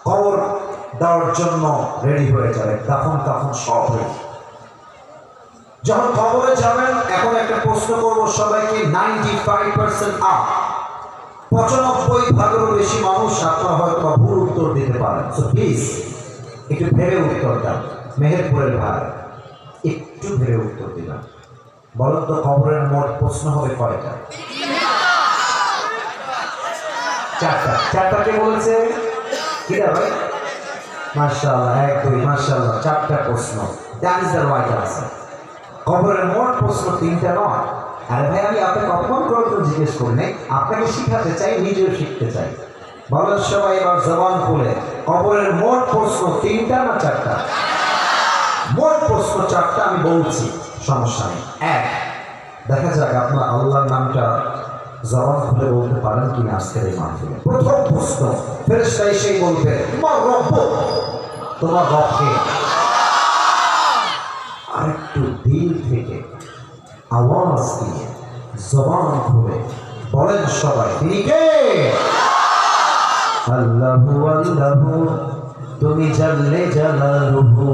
কবর দেওয়ার জন্য রেডি হয়ে যাবে, দাফন কাফন সব রেডি। যখন কবরে যাবেন, এখন একটা প্রশ্ন করবো সবাইকে। 95% আপ, 95 ভাগেরও বেশি মানুষ আপনারা হয়তো ভুল উত্তর দিতে পারেন। সো প্লিজ একটু ভেবে উত্তর দেন। মেহেরপুরের ভাই, একটু ভেবে উত্তর দিবেন। বলেন তো কবরের মোট প্রশ্ন হবে কয়টা? 4টা। 4টা কে বলেছে? কিরা ভাই? মাশাআল্লাহ, 1 2, মাশাআল্লাহ, 4টা প্রশ্ন। That is the right answer. কবরের মোট প্রশ্ন 3টা নয়। আরে ভাই, আমি আপনাকে অপমান করে তো জিজ্ঞেস করি নাই, আপনাকে শিখাতে চাই, নিজেও শিখতে চাই। বলেন সবাই এবার জবান খুলে, কবরের মোট প্রশ্ন 3টা না 4টা? মোট প্রশ্ন 4টা। আমি বলছি, সমস্যা নেই। 1, দেখা যাক আপনার আল্লাহর নামটা জবান খুলে বলতে পারেন কিনা আজকের এই মাহফিলে। প্রথম প্রশ্ন, ফেরেশতা এসে বলবে, মা রব্বুক, তোমার রব কে? আরেকটু দিল থেকে আওয়াজ দিয়ে জবান খুলে বলেন সবাই, তিনি কে? আল্লাহু আল্লাহু, তুমি জানলে জালালুহু,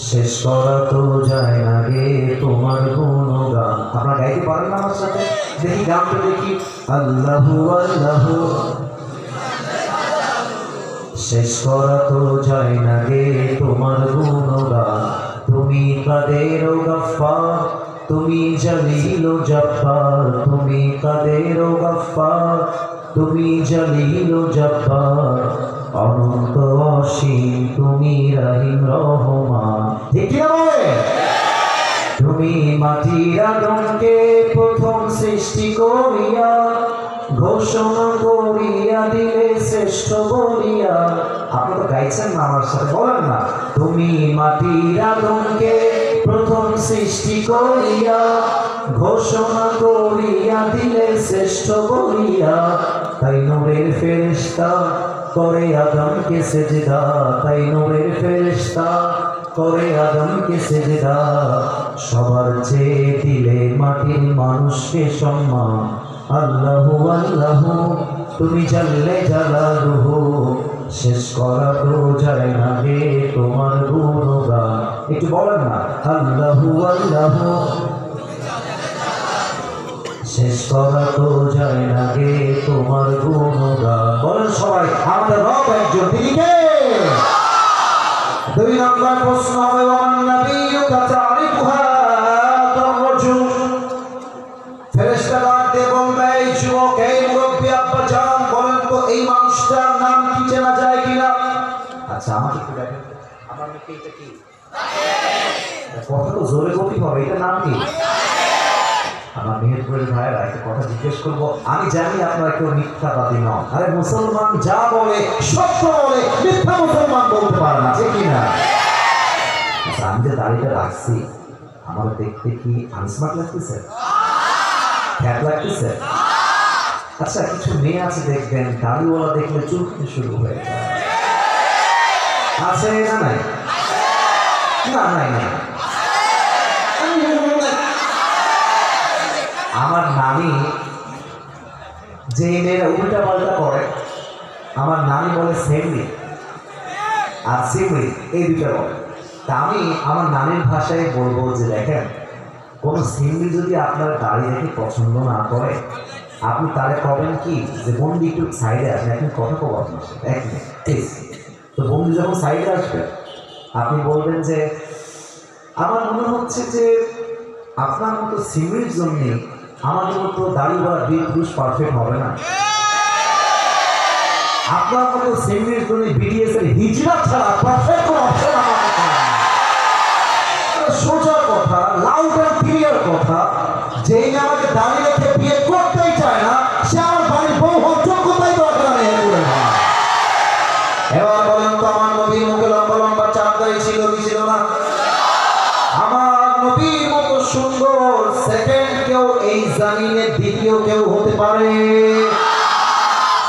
শেষ করা তো যায় না গে তোমার গুণগান। আপনারা গাইতে পারেন না আমার সাথে? দেখি গানটা দেখি। আল্লাহু আল্লাহু, শেষ করা তো যায় না গে তোমার গুণগান। তুমি কাদের গফফার, তুমি জলিল জব্বার, তুমি কাদের গফফার, তুমি জলিল জব্বার, অনন্ত অসীম তুমি রহিম রহমান। ঠিক আছে? তুমি মাটির আদমকে প্রথম সৃষ্টি করিয়া ঘোষণা করিয়া দিলে শ্রেষ্ঠ বলিয়া। আপনি তো গাইছেন না আমার সাথে, বলেন না। তুমি মাটির আদমকে প্রথম সৃষ্টি করিয়া ঘোষণা করিয়া দিলে শ্রেষ্ঠ বলিয়া। তাই নূরের ফেরেশতা করে আদমকে সেজদা, তাই নূরের ফেরেশতা করে আদমকে সেজদা। সবার চেয়ে দিলে মাটির মানুষকে সম্মান। আল্লাহু আল্লাহু, তুমি জানলে জালালুহু, শেষ করা তো যায় না গে তোমার গুণগান। একটু বলেন না, আল্লাহু আল্লাহু, শেষ করা তো যায় না গে তোমার গুণগান। বলেন সবাই আমাদের রব একজন, তিনি কে? দুই নম্বর প্রশ্ন হবে ওমান নাবিয়্যুকা তারিকুহা তারজুল। ফেরেশতা ডাক দিয়ে বলবে এই যুবক, এই মুরব্বী আব্বা জান, বলেন তো এই মানুষটার নাম কি চেনা যায় কিনা? আচ্ছা আমাকে একটু দেখেন, আমার মুখে এটা কি? কথা তো জোরে বলতে হবে, এটার নাম কি? আমার মেহেরপুরের ভাইয়েরা একটা কথা জিজ্ঞেস করবো, আমি জানি আপনারা কেউ মিথ্যাবাদী নন। আরে মুসলমান যা বলে সত্য বলে, মিথ্যা মুসলমান বলতে পারে না, ঠিক কিনা? আচ্ছা আমি যে দাড়িটা রাখছি, আমার দেখতে কি আনস্মার্ট লাগতেছে? খ্যাত লাগতেছে? আচ্ছা কিছু মেয়ে আছে দেখবেন দাড়িওয়ালা দেখলে চুলকাতে শুরু হয়ে যায়, আছে না? নাই না, নাই না। আমার নানি, যে মেয়েরা উল্টা পাল্টা করে, আমার নানি বলে সেমরি আর সিমরি, এই দুটা বলে। তা আমি আমার নানির ভাষায় বলবো যে দেখেন, কোনো সিমরি যদি আপনার দাড়ি দেখে পছন্দ না করে, আপনি তারে কবেন কি যে বন্দি একটু সাইডে আসবে, এখন কথা কব আপনার সাথে এক মিনিট। তো বন্দি যখন সাইডে আসবে আপনি বলবেন যে আমার মনে হচ্ছে যে আপনার মতো সিমরির জন্যে আমাদের মতো দাড়িওয়ালা বীর পুরুষ পারফেক্ট হবে না। আপনার মতো সিমরির জন্য বিডিএস এর হিজরা ছাড়া পারফেক্ট কোনো অপশন আমার কাছে নেই। সোজা কথা, লাউড এন্ড ক্লিয়ার কথা, যেই আমাকে দাঁড়িয়ে রেখে বিয়ে করতেই চায় না, সে আমার বাড়ির বউ হওয়ার যোগ্যতাই দরকার নেই। এবার বলেন তো আমার নবীর মুখে লম্বা লম্বা চাপ দাড়ি ছিল কি ছিল না? আমার নবীর মতো সুন্দর সেকেন্ড কেউ এই জামিনে দ্বিতীয় কেউ হতে পারে?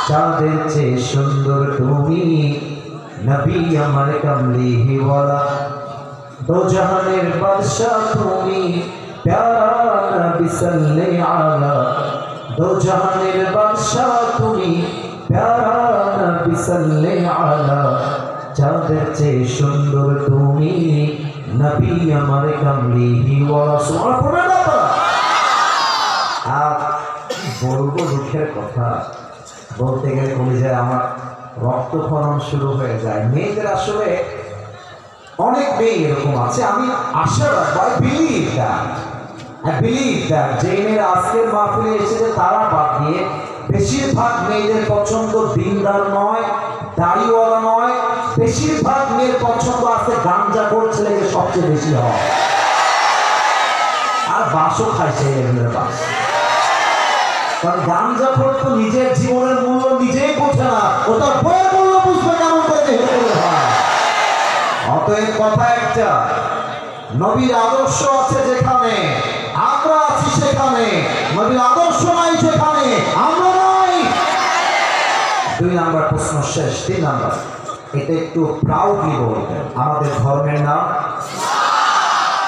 চাঁদের চেয়ে সুন্দর তুমি নবী আমার কামলিওয়ালা, দো জাহানের বাদশা তুমি প্যারা নবী সাল্লাল্লাহু আলা, দো জাহানের বাদশা তুমি প্যারা নবী সাল্লাল্লাহু আলা, চাঁদের চেয়ে সুন্দর তুমি নবী আমার কামলিওয়ালা। সুবহানাল্লাহ। আর বলবো দুঃখের কথা, বলতে গেলে কলিজায় আমার রক্তক্ষরণ শুরু হয়ে যায়। মেয়েদের আসলে অনেক মেয়ে এরকম আছে, আমি আশা রাখবো, আই বিলিভ দ্যাট যে মেয়েরা আজকের মাহফিলে এসেছে তারা বাদ দিয়ে বেশিরভাগ মেয়েদের পছন্দ দিনদার নয়, দাড়িওয়ালা নয়, বেশিরভাগ মেয়ের পছন্দ আছে গাঞ্জাখোর ছেলেকে সবচেয়ে বেশি হয়, আর বাসও খায় সেই লেভেলের বাস। কারণ গাঞ্জাখোর তো নিজের জীবনের মূল্য নিজেই বোঝে না, ওটা বইয়ের মূল্য বুঝবে কেমন করে হয়। অতএব কথা একটা, নবীর আদর্শ আছে যেখানে আমরা আছি, সেখানে নবীর আদর্শ নাই যেখানে আমরা নাই। দুই নাম্বার প্রশ্ন শেষ। তিন নাম্বার, এটা একটু প্রাউডলি বলবেন, আমাদের ধর্মের নাম।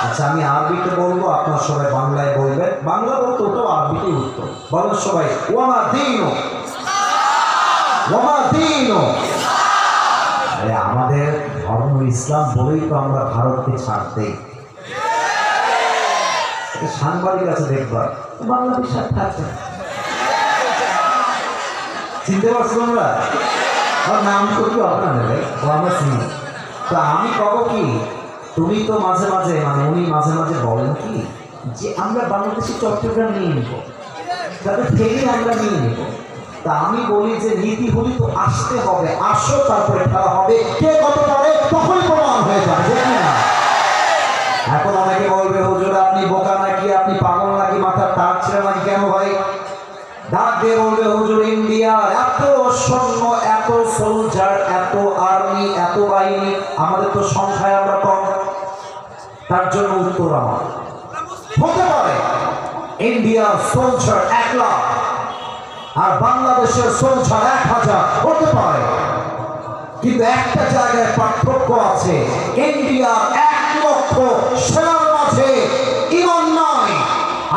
আচ্ছা আমি আরবিতে বলবো, আপনার সবাই বাংলায় বলবেন। বাংলা বলতে ওটাও আরবিতে উত্তর। বলেন সবাই ওয়ামা দীনু, ওয়ামা দীনু। আরে আমাদের ধর্ম ইসলাম বলেই তো আমরা ভারতকে ছাড় দেই। সাংবাদিক আছে দেখবার, বাংলাদেশ থাকছে, চিনতে পারছো তোমরা? নাম করবো আপনার নেবে, ও আমরা চিনি। তো আমি কব কি, তুমি তো মাঝে মাঝে মানে উনি মাঝে মাঝে বলেন কি যে আমরা বাংলাদেশি চট্টগ্রাম নিয়ে নিব, তাদের ফেরি আমরা নিয়ে নিব। তা আমি বলি যে নীতি হলি তো আসতে হবে, আসো তারপরে খেলা হবে, কে কত পারে তখনই প্রমাণ হয়ে যাবে, ঠিক না? এখন অনেকে বলবে হুজুর আপনি বোকা নাকি, আপনি পাগল নাকি, মাথার তার ছিল নাকি, কেন ভাই? ডাক দিয়ে বলবে হুজুর ইন্ডিয়ার এত সৈন্য, এত সোলজার, এত আর্মি, এত বাহিনী, আমাদের তো সংখ্যায় আমরা কম। তার জন্য উত্তর আমার হতে পারে ইন্ডিয়ার সোলজার 1 লাখ আর বাংলাদেশের সোলজার 1000 হতে পারে, কিন্তু একটা জায়গায় পার্থক্য আছে। ইন্ডিয়ার 1 লক্ষ সেনার মাঝে ঈমান নাই,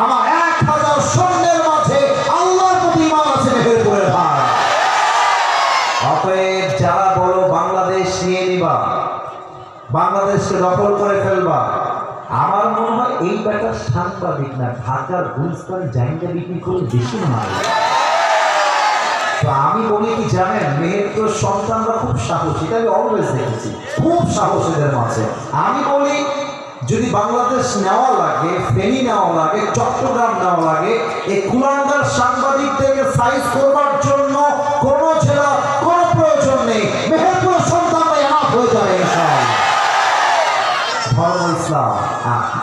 আমার 1000 সৈন্যের মাঝে আল্লাহর প্রতি ঈমান আছে। মেহেরপুরের ভাই, অতএব যারা বলো বাংলাদেশ নিয়ে নিবা, বাংলাদেশকে দখল করে ফেলবা, আমার মনে হয় এই ব্যাটা সাংবাদিক না, ঢাকার গুলিস্তান জাইনটা বিক্রি করে বেশি মারে। তো আমি বলি কি জানেন, মেহেরপুরের সন্তানরা খুব সাহসী, এটা আমি অলওয়েজ দেখেছি, খুব সাহসীদের মাঝে। আমি বলি যদি বাংলাদেশ নেওয়া লাগে, ফেনী নেওয়া লাগে, চট্টগ্রাম নেওয়া লাগে, এই কুলাঙ্গার সাংবাদিকদেরকে সাইজ করবার জন্য কোন জেলা কোন প্রয়োজন নেই, মেহেরপুরের সন্তানরা এনাফ হয়ে যাবে ইনশাআল্লাহ। ধর্ম ইসলাম,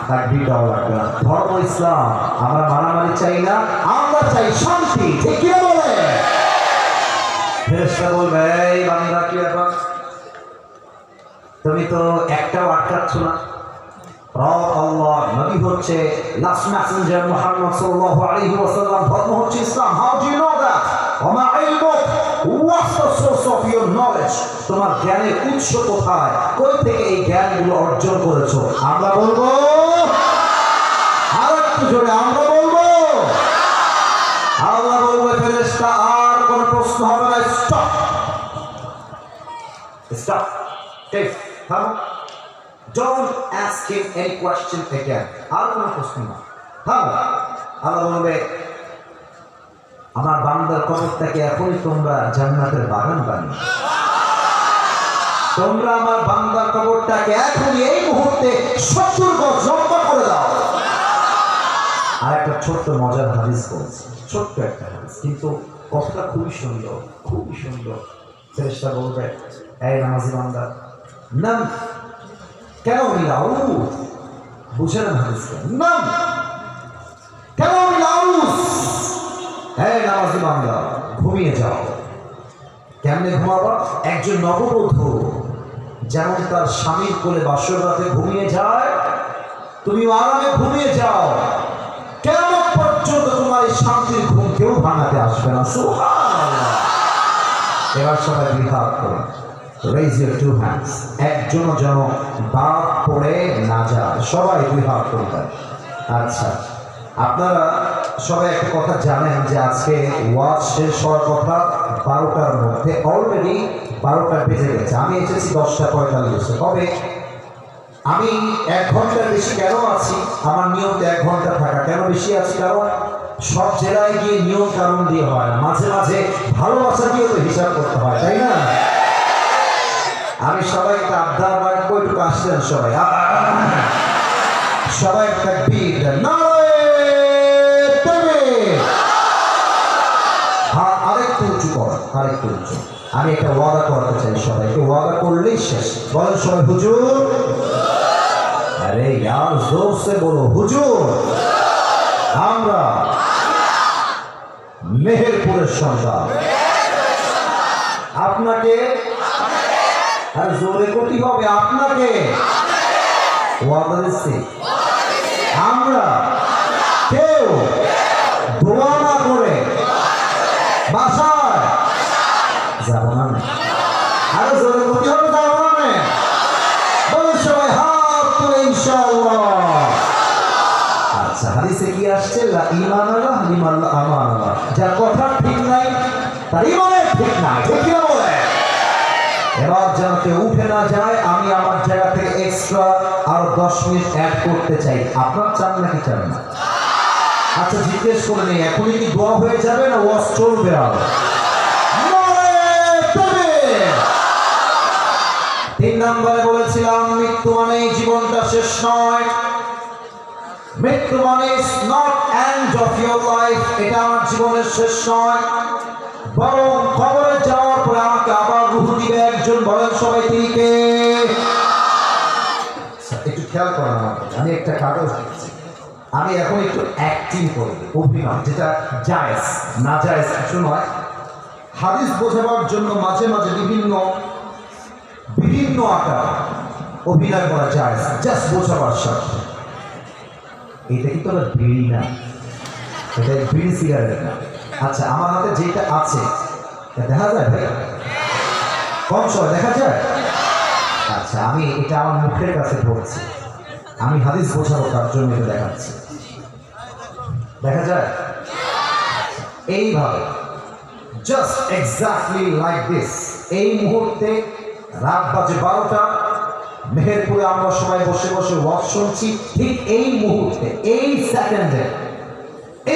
তাকবীর দেওয়া লাগবে না। ধর্ম ইসলাম, আমরা মারামারি চাই না, আমরা চাই শান্তি। ঠিক কি বলে? ফেরেশতা বলবে, এই বান্দা কি ব্যাপার, তুমি তো একটাও আটকাচ্ছ না। আল্লাহ নবী হচ্ছে লাস্ট মেসেঞ্জার মুহাম্মদ সাল্লাল্লাহু আলাইহি ওয়াসাল্লাম, ধর্ম হচ্ছে Islam. How do you know that? ওমা ইলমুক, what's the source of your knowledge? তোমার জ্ঞানের উৎস কোথায়, কই থেকে এই জ্ঞানগুলো অর্জন করেছো? আমরা বলবো আরেকটু জোরে, আমরা বলবো। আল্লাহ বলবে, ফেরেশতা আর কোন প্রশ্ন হবে না, স্টপ স্টপ, টেক, থামো, don't ask him any question again. আর কোন প্রশ্ন না, থামো। আল্লাহ বলবে, আমার বান্দার কবরটাকে এখনই তোমরা জান্নাতের বাগান বানিয়ে, তোমরা আমার বান্দার কবরটাকে এখনই এই মুহূর্তে 70 গজ লম্বা করে দাও। আর একটা ছোট্ট মজার হাদিস বলছি, ছোট্ট একটা হাদিস, কিন্তু কথাটা খুবই সুন্দর, খুবই সুন্দর। ফেরেশতা বলবে, এই নামাজি বান্দা, নাম কেন মিলাউস, বুঝে না হাদিসটা, নাম কেন মিলাউস, এই নামাজি বান্দা ঘুমিয়ে যাও। কেমনে ঘুমাবো? একজন নববধূ যেমন তার স্বামীর কোলে বাসর রাতে ঘুমিয়ে যায়, তুমি আরামে ঘুমিয়ে যাও, কিয়ামত পর্যন্ত তোমার এই শান্তির ঘুম কেউ ভাঙাতে আসবে না। সুবহানাল্লাহ। এবার সবাই দুই হাত করে raise your two hands, একজনও যেন বাদ পড়ে না যায়, সবাই দুই হাত করবেন। আচ্ছা, আপনারা সবাই একটা কথা জানেন যে আজকে ওয়াজ শেষ হওয়ার কথা 12টার মধ্যে, অলরেডি 12টা বেজে গেছে। আমি এসেছি 10:45। তবে আমি 1 ঘন্টার বেশি কেন আছি? আমার নিয়ম 1 ঘন্টা থাকা। কেন বেশি আছি? কারণ সব জেলায় গিয়ে নিয়ম কানুন দিয়ে হয় না, মাঝে মাঝে ভালোবাসা দিয়েও তো হিসাব করতে হয়, তাই না? আমি সবাইকে আবদার রাখবো, একটু আসলেন সবাই, সবাই তাকবীর দেন, নারায়ে তাকবীর। হ্যাঁ, আরেকটু উঁচু কর, আরেকটু উঁচু। আমি একটা ওয়াদা করতে চাই সবাইকে, ওয়াদা করলেই শেষ। বলেন সবাই, হুজুর। আরে ইয়ার জোর সে বলো, হুজুর। আমরা মেহেরপুরের সন্তান, আপনাকে, আর জোরে করতে হবে, আপনাকে ওয়াদা দিচ্ছি, আমরা কেউ দোয়া না করে বাসায় যাব না। আরো জোরে করতে হবে, যাব না। বলুন সবাই হাত তুলে ইনশাআল্লাহ। আচ্ছা, হাদিসে কি আসছে? লা ঈমান আল্লাহ লিমান আমান আল্লাহ, যার কথা ঠিক নাই তার ঈমানের ঠিক নাই। ঠিক কি বলে? এবার যাতে উঠে না যায়, আমি আমার জায়গা থেকে এক্সট্রা আরো 10 মিনিট অ্যাড করতে চাই। আপনার চান নাকি চান না? আচ্ছা, জিজ্ঞেস করে নেই, এখনই কি দোয়া হয়ে যাবে না ওয়াজ চলবে? আর 3 নম্বরে বলেছিলাম, মৃত্যু মানে জীবনটা শেষ নয়। মৃত্যু মানে not end of your life, এটা আমার জীবনের শেষ নয়, বরং কবরে যাওয়ার পরে আমাকে আবার রূহ দিবে একজন। বলেন সবাই, তিনি কে? একটু খেয়াল করেন আমার, আমি একটা কাগজ দিচ্ছি, আমি এখন একটু অ্যাক্টিং করব, অভিনয়, যেটা জায়েজ না জায়েজ কিছু নয়। হাদিস বোঝাবার জন্য মাঝে মাঝে বিভিন্ন আকার অভিনয় করা জায়েজ, জাস্ট বোঝাবার স্বার্থে। এটা কিন্তু আবার বিড়ি না, এটা বিড়ি সিগারেট না। আচ্ছা, আমার হাতে যেটা আছে দেখা যায় ভাই, কম সময় দেখা যায়। আচ্ছা, আমি এটা আমার মুখের কাছে ধরছি, আমি হাদিস বোঝাবো তার জন্য এটা দেখাচ্ছি, দেখা যায় এইভাবে, জাস্ট এক্স্যাক্টলি লাইক দিস। এই মুহূর্তে রাত বাজে 12টা, মেহেরপুরে আমরা সবাই বসে বসে ওয়াজ শুনছি, ঠিক এই মুহূর্তে এই সেকেন্ডে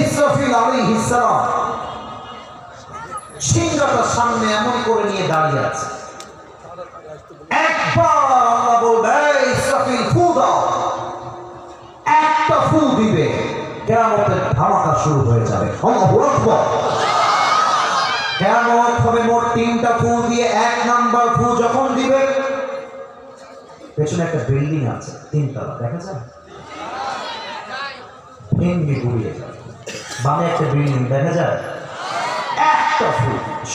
ইসরাফিল আলাইহিস সালাম সিংহাটার সামনে এমন করে নিয়ে দাঁড়িয়ে আছে। একবার আল্লাহ বলবে ইসরাফিল ফু দাও, একটা ফু দিবে, কিয়ামতের ধামাকা শুরু হয়ে যাবে। আল্লাহু আকবার। কিয়ামত হবে মোট 3টা ফু দিয়ে। 1 নাম্বার ফু যখন দিবে, পেছনে একটা বিল্ডিং আছে 3 তলা, দেখা যায় ভেঙে গুড়িয়ে যাবে। বামে একটা বিল্ডিং দেখা যায়, একটা ফু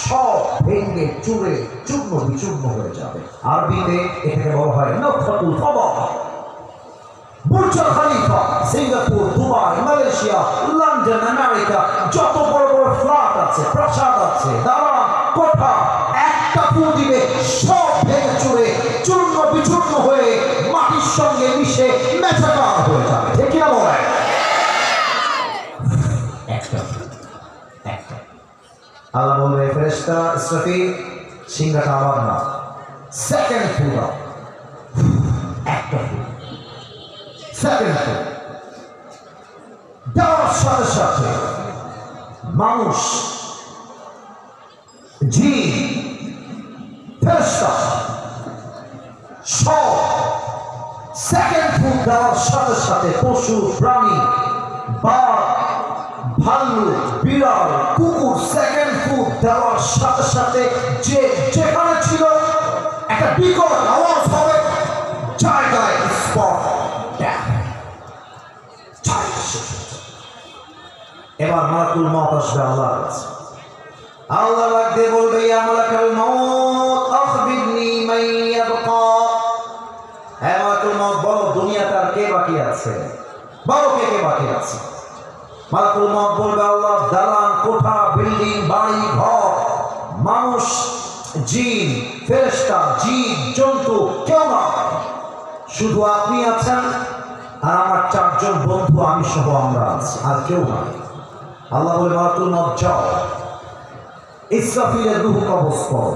সব ভেঙে চুরে চূর্ণ বিচূর্ণ হয়ে যাবে। আরবিতে এটাকে বলা হয় নফাতুল ফাবা। Burj Khalifa, Singapore, Dubai, Malaysia, London, America, যত বড় বড় ফ্ল্যাট আছে, প্রাসাদ আছে, দালান, কোঠা, একটা ফু দিবে, সব ভেঙে চুরে চূর্ণ বিচূর্ণ হয়ে মাটির সঙ্গে মিশে মেঝাকার হয়ে যাবে। ঠিক কিনা বলেন? একটা একটা আল্লাহ বলবে ফেরেশতা ইসরাফিল সিংহাটা আবার না, সেকেন্ড ফু দাও, একটা ফু, সেকেন্ড ফু দেওয়ার সাথে সাথে মানুষ, জিন, ফেরেশতা সব সেকেন্ড ফু দেওয়ার সাথে সাথে পশু প্রাণী, বাঘ, ভাল্লুক, বিড়াল, কুকুর সেকেন্ড ফুড দেওয়ার সাথে সাথে যে যেখানে ছিল একটা বিকট আওয়াজ হবে, জায়গায় স্পট। এবার মালাকুল মউত আসবে আল্লাহর কাছে। আল্লাহ ডাক দিয়ে বলবে ইয়া মালাকুল মউত আখবিরনি মান ইয়াবকা। হে মালাকুল মউত, বলো দুনিয়াতে আর কে বাকি আছে, বলো কে কে বাকি আছে। মালাকুল মউত বলবে আল্লাহ, দালান, কোঠা, বিল্ডিং, বাড়ি, ঘর, মানুষ, জিন, ফেরেশতা, জীব জন্তু কেউ না, শুধু আপনি আছেন আর আমার 4 জন বন্ধু, আমি সহ আমরা আছি, আর কেউ নাই। আল্লাহ বলে মালাকুল মউত যাও, ইসরাফিলের রূহ কবজ করো,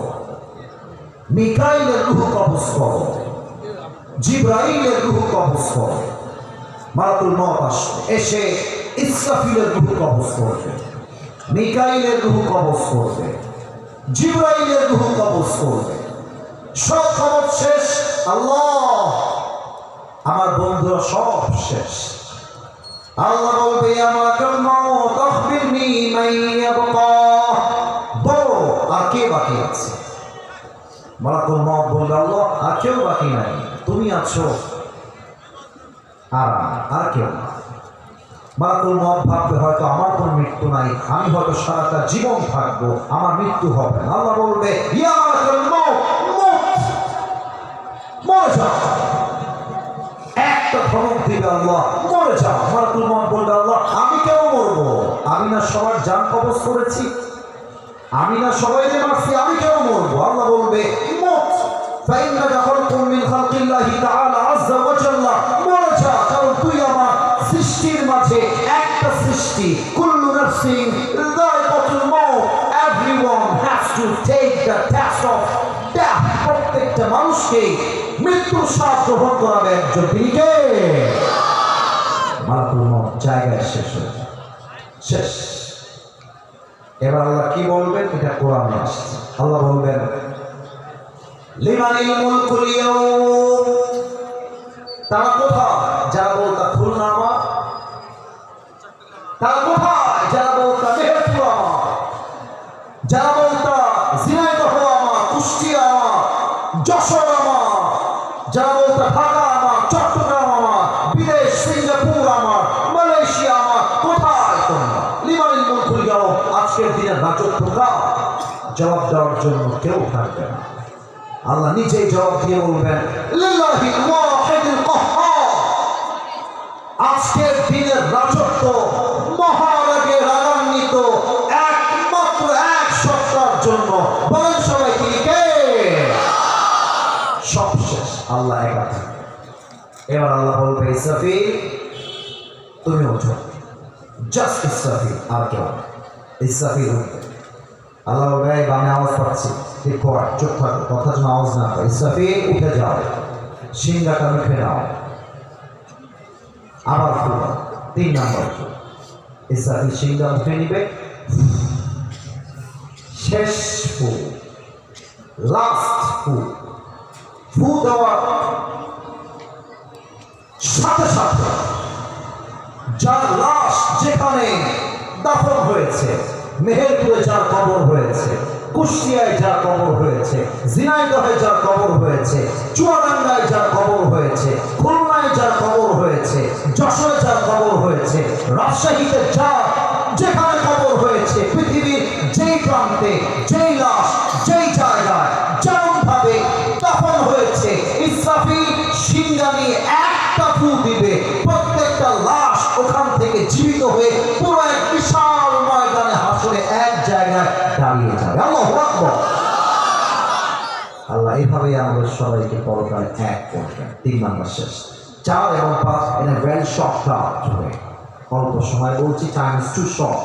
মিকাইলের রূহ কবজ করো, জিবরাইলের রূহ কবজ করো। মালাকুল মউত আসবে, এসে ইসরাফিলের রূহ কবজ করবে, মিকাইলের রূহ কবজ করবে, জিবরাইলের রূহ কবজ করবে। সব কবজ শেষ, আল্লাহ আমার বন্ধুরা সব শেষ। আল্লাহ বলবে ইয়া মালাকুল মউত আখবিরনি মান ইয়াবকা, বলো আর কে বাকি আছে। মালাকুল মউত বলবে আল্লাহ আর কেউ বাকি নাই, তুমি আছো আর কেউ না। মালাকুল মউত ভাববে হয়তো আমার কোনো মৃত্যু নাই, আমি হয়তো সারাটা জীবন থাকবো, আমার মৃত্যু হবে না। আল্লাহ বলবে ইয়া মালাকুল মউত, মরে যাও, একটা ধমক দিবে আল্লাহ, মরে যাও। মালাকুল মউত বলবে আল্লাহ আমি কেন মরবো, আমি না সবার জান কবজ করেছি, আমি না সবাইকে মারছি, আমি কেন মরবো। আল্লাহ বলবে মউত ফাইন্নাকা খালকুম মিন খালকিল্লাহি তাআলা আযজা ওয়া জাল্লা, মরে যা, কারণ তুই আমার সৃষ্টির মাঝে একটা সৃষ্টি। কুল্লু নাফসিন যায়কাতুল মাউত, everyone has to take the test of death, প্রত্যেকটা মানুষকে মৃত্যুর স্বাদ গ্রহণ করাবে একজন, তিনি কে? মালাকুল মউত জায়গায় শেষ হয়ে যায়, শেষ। এবার আল্লাহ কি বলবেন, এটা কোরআনে আসছে। আল্লাহ বলবেন লিমানিল মুলকুল ইয়াউম, তারা কোথায় যারা বলতা খুলনা আমার, তারা কোথায় যারা বলতা মেহেরপুর আমার, যারা বলতা ঝিনাইদহ আমার, কুষ্টিয়া আমার, যশোর আমার, যারা বলতা ঢাকা আমার, চট্টগ্রাম আমার, বিদেশ সিঙ্গাপুর আমার, মালয়েশিয়া আমার, কোথায় তোমরা? লিমানিল মুলকুল ইয়াউম, আজকের দিনের রাজত্ব কার? জবাব দেওয়ার জন্য কেউ থাকবে না। আল্লাহ নিজেই জবাব দিয়ে বলবেন লিল্লাহিল ওয়াহিদুল কাহ্হার, আজকের দিনের রাজত্ব মহারাগে রাগান্বিত একমাত্র এক সত্তার জন্য। বলেন সবাই তিনি কে? সব শেষ, আল্লাহ একা থাকে। এবার আল্লাহ বলবে ইসরাফিল তুমি ওঠো, জাস্ট ইসরাফিল, আর কেউ না। ইসরাফিল উঠবে, আল্লাহ বলবে আমি আওয়াজ পাচ্ছি, ঠিক কর, চুপ থাকো, কথা যেন আওয়াজ না হয়। ইসরাফিল উঠে যাও, সিংহাটা মুখে নাও, আবার ফু দাও। 3 নম্বর ফু। ইসরাফিল সিংহা মুখে নিবে, শেষ ফু, লাস্ট ফু। ফু দেওয়ার সাথে সাথে যার লাশ যেখানে দাফন হয়েছে, মেহেরপুরে যার কবর হয়েছে, কুষ্টিয়ায় যার কবর হয়েছে, ঝিনাইদহে যার কবর হয়েছে, চুয়াডাঙ্গায় যার কবর হয়েছে, খুলনায় যার কবর হয়েছে, যশোরে যার কবর হয়েছে, রাজশাহীতে যার যেখানে কবর হয়েছে, পৃথিবীর যেই প্রান্তে যেই লাশ যেই জায়গায় যেমন ভাবে দাফন হয়েছে, ইসরাফিল সিংহা নিয়ে একটা ফু দিবে, প্রত্যেকটা লাশ ওখান থেকে জীবিত হয়ে পুরো এক বিশাল ময়দানে হাসরে এক জায়গায় দাঁড়িয়ে যাবে। আল্লাহু আকবার। আল্লাহ এইভাবেই আমাদের সবাইকে পরকালে এক করবেন। 3 নম্বর শেষ। 4 এবং 5 in a very short time। অল্প সময় বলছি, টাইম ইজ টু শর্ট,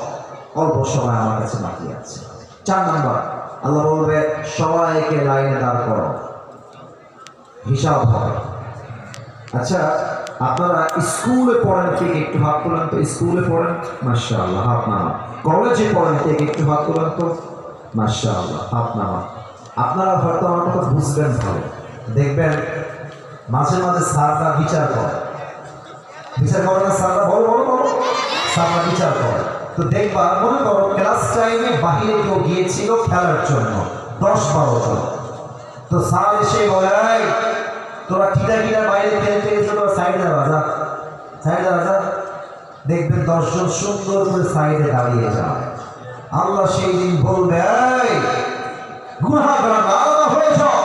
অল্প সময় আমার কাছে বাকি আছে। 4 নম্বর, আল্লাহ বলবে সবাইকে লাইনে দাঁড় করো, হিসাব হবে। আচ্ছা, আপনারা স্কুলে পড়েন ঠিক একটু হাত তোলেন তো। স্কুলে পড়েন, মাশাআল্লাহ, হাত নামা। কলেজে পড়েন ঠিক একটু হাত তোলেন তো, মাশাআল্লাহ, হাত নামা। আপনারা হয়তো আমার কথা বুঝবেন ভালো, দেখবেন মাঝে মাঝে স্যাররা বিচার করে না, স্যাররা বলো বলো বলো, স্যাররা বিচার করে। তো দেখবা, মনে করো ক্লাস টাইমে বাহিরে কেউ গিয়েছিল খেলার জন্য 10-12 জন, তো স্যার এসে বলে তোরা কিটা বাইরে খেলতে গেছো, তোরা সাইডে বাজা, সাইডে বাজা। দেখবেন 10 জন সুন্দর করে সাইডে দাঁড়িয়ে যায়। আল্লাহ সেই দিন বলবে গুনাহগার আলাদা হয়ে যাও,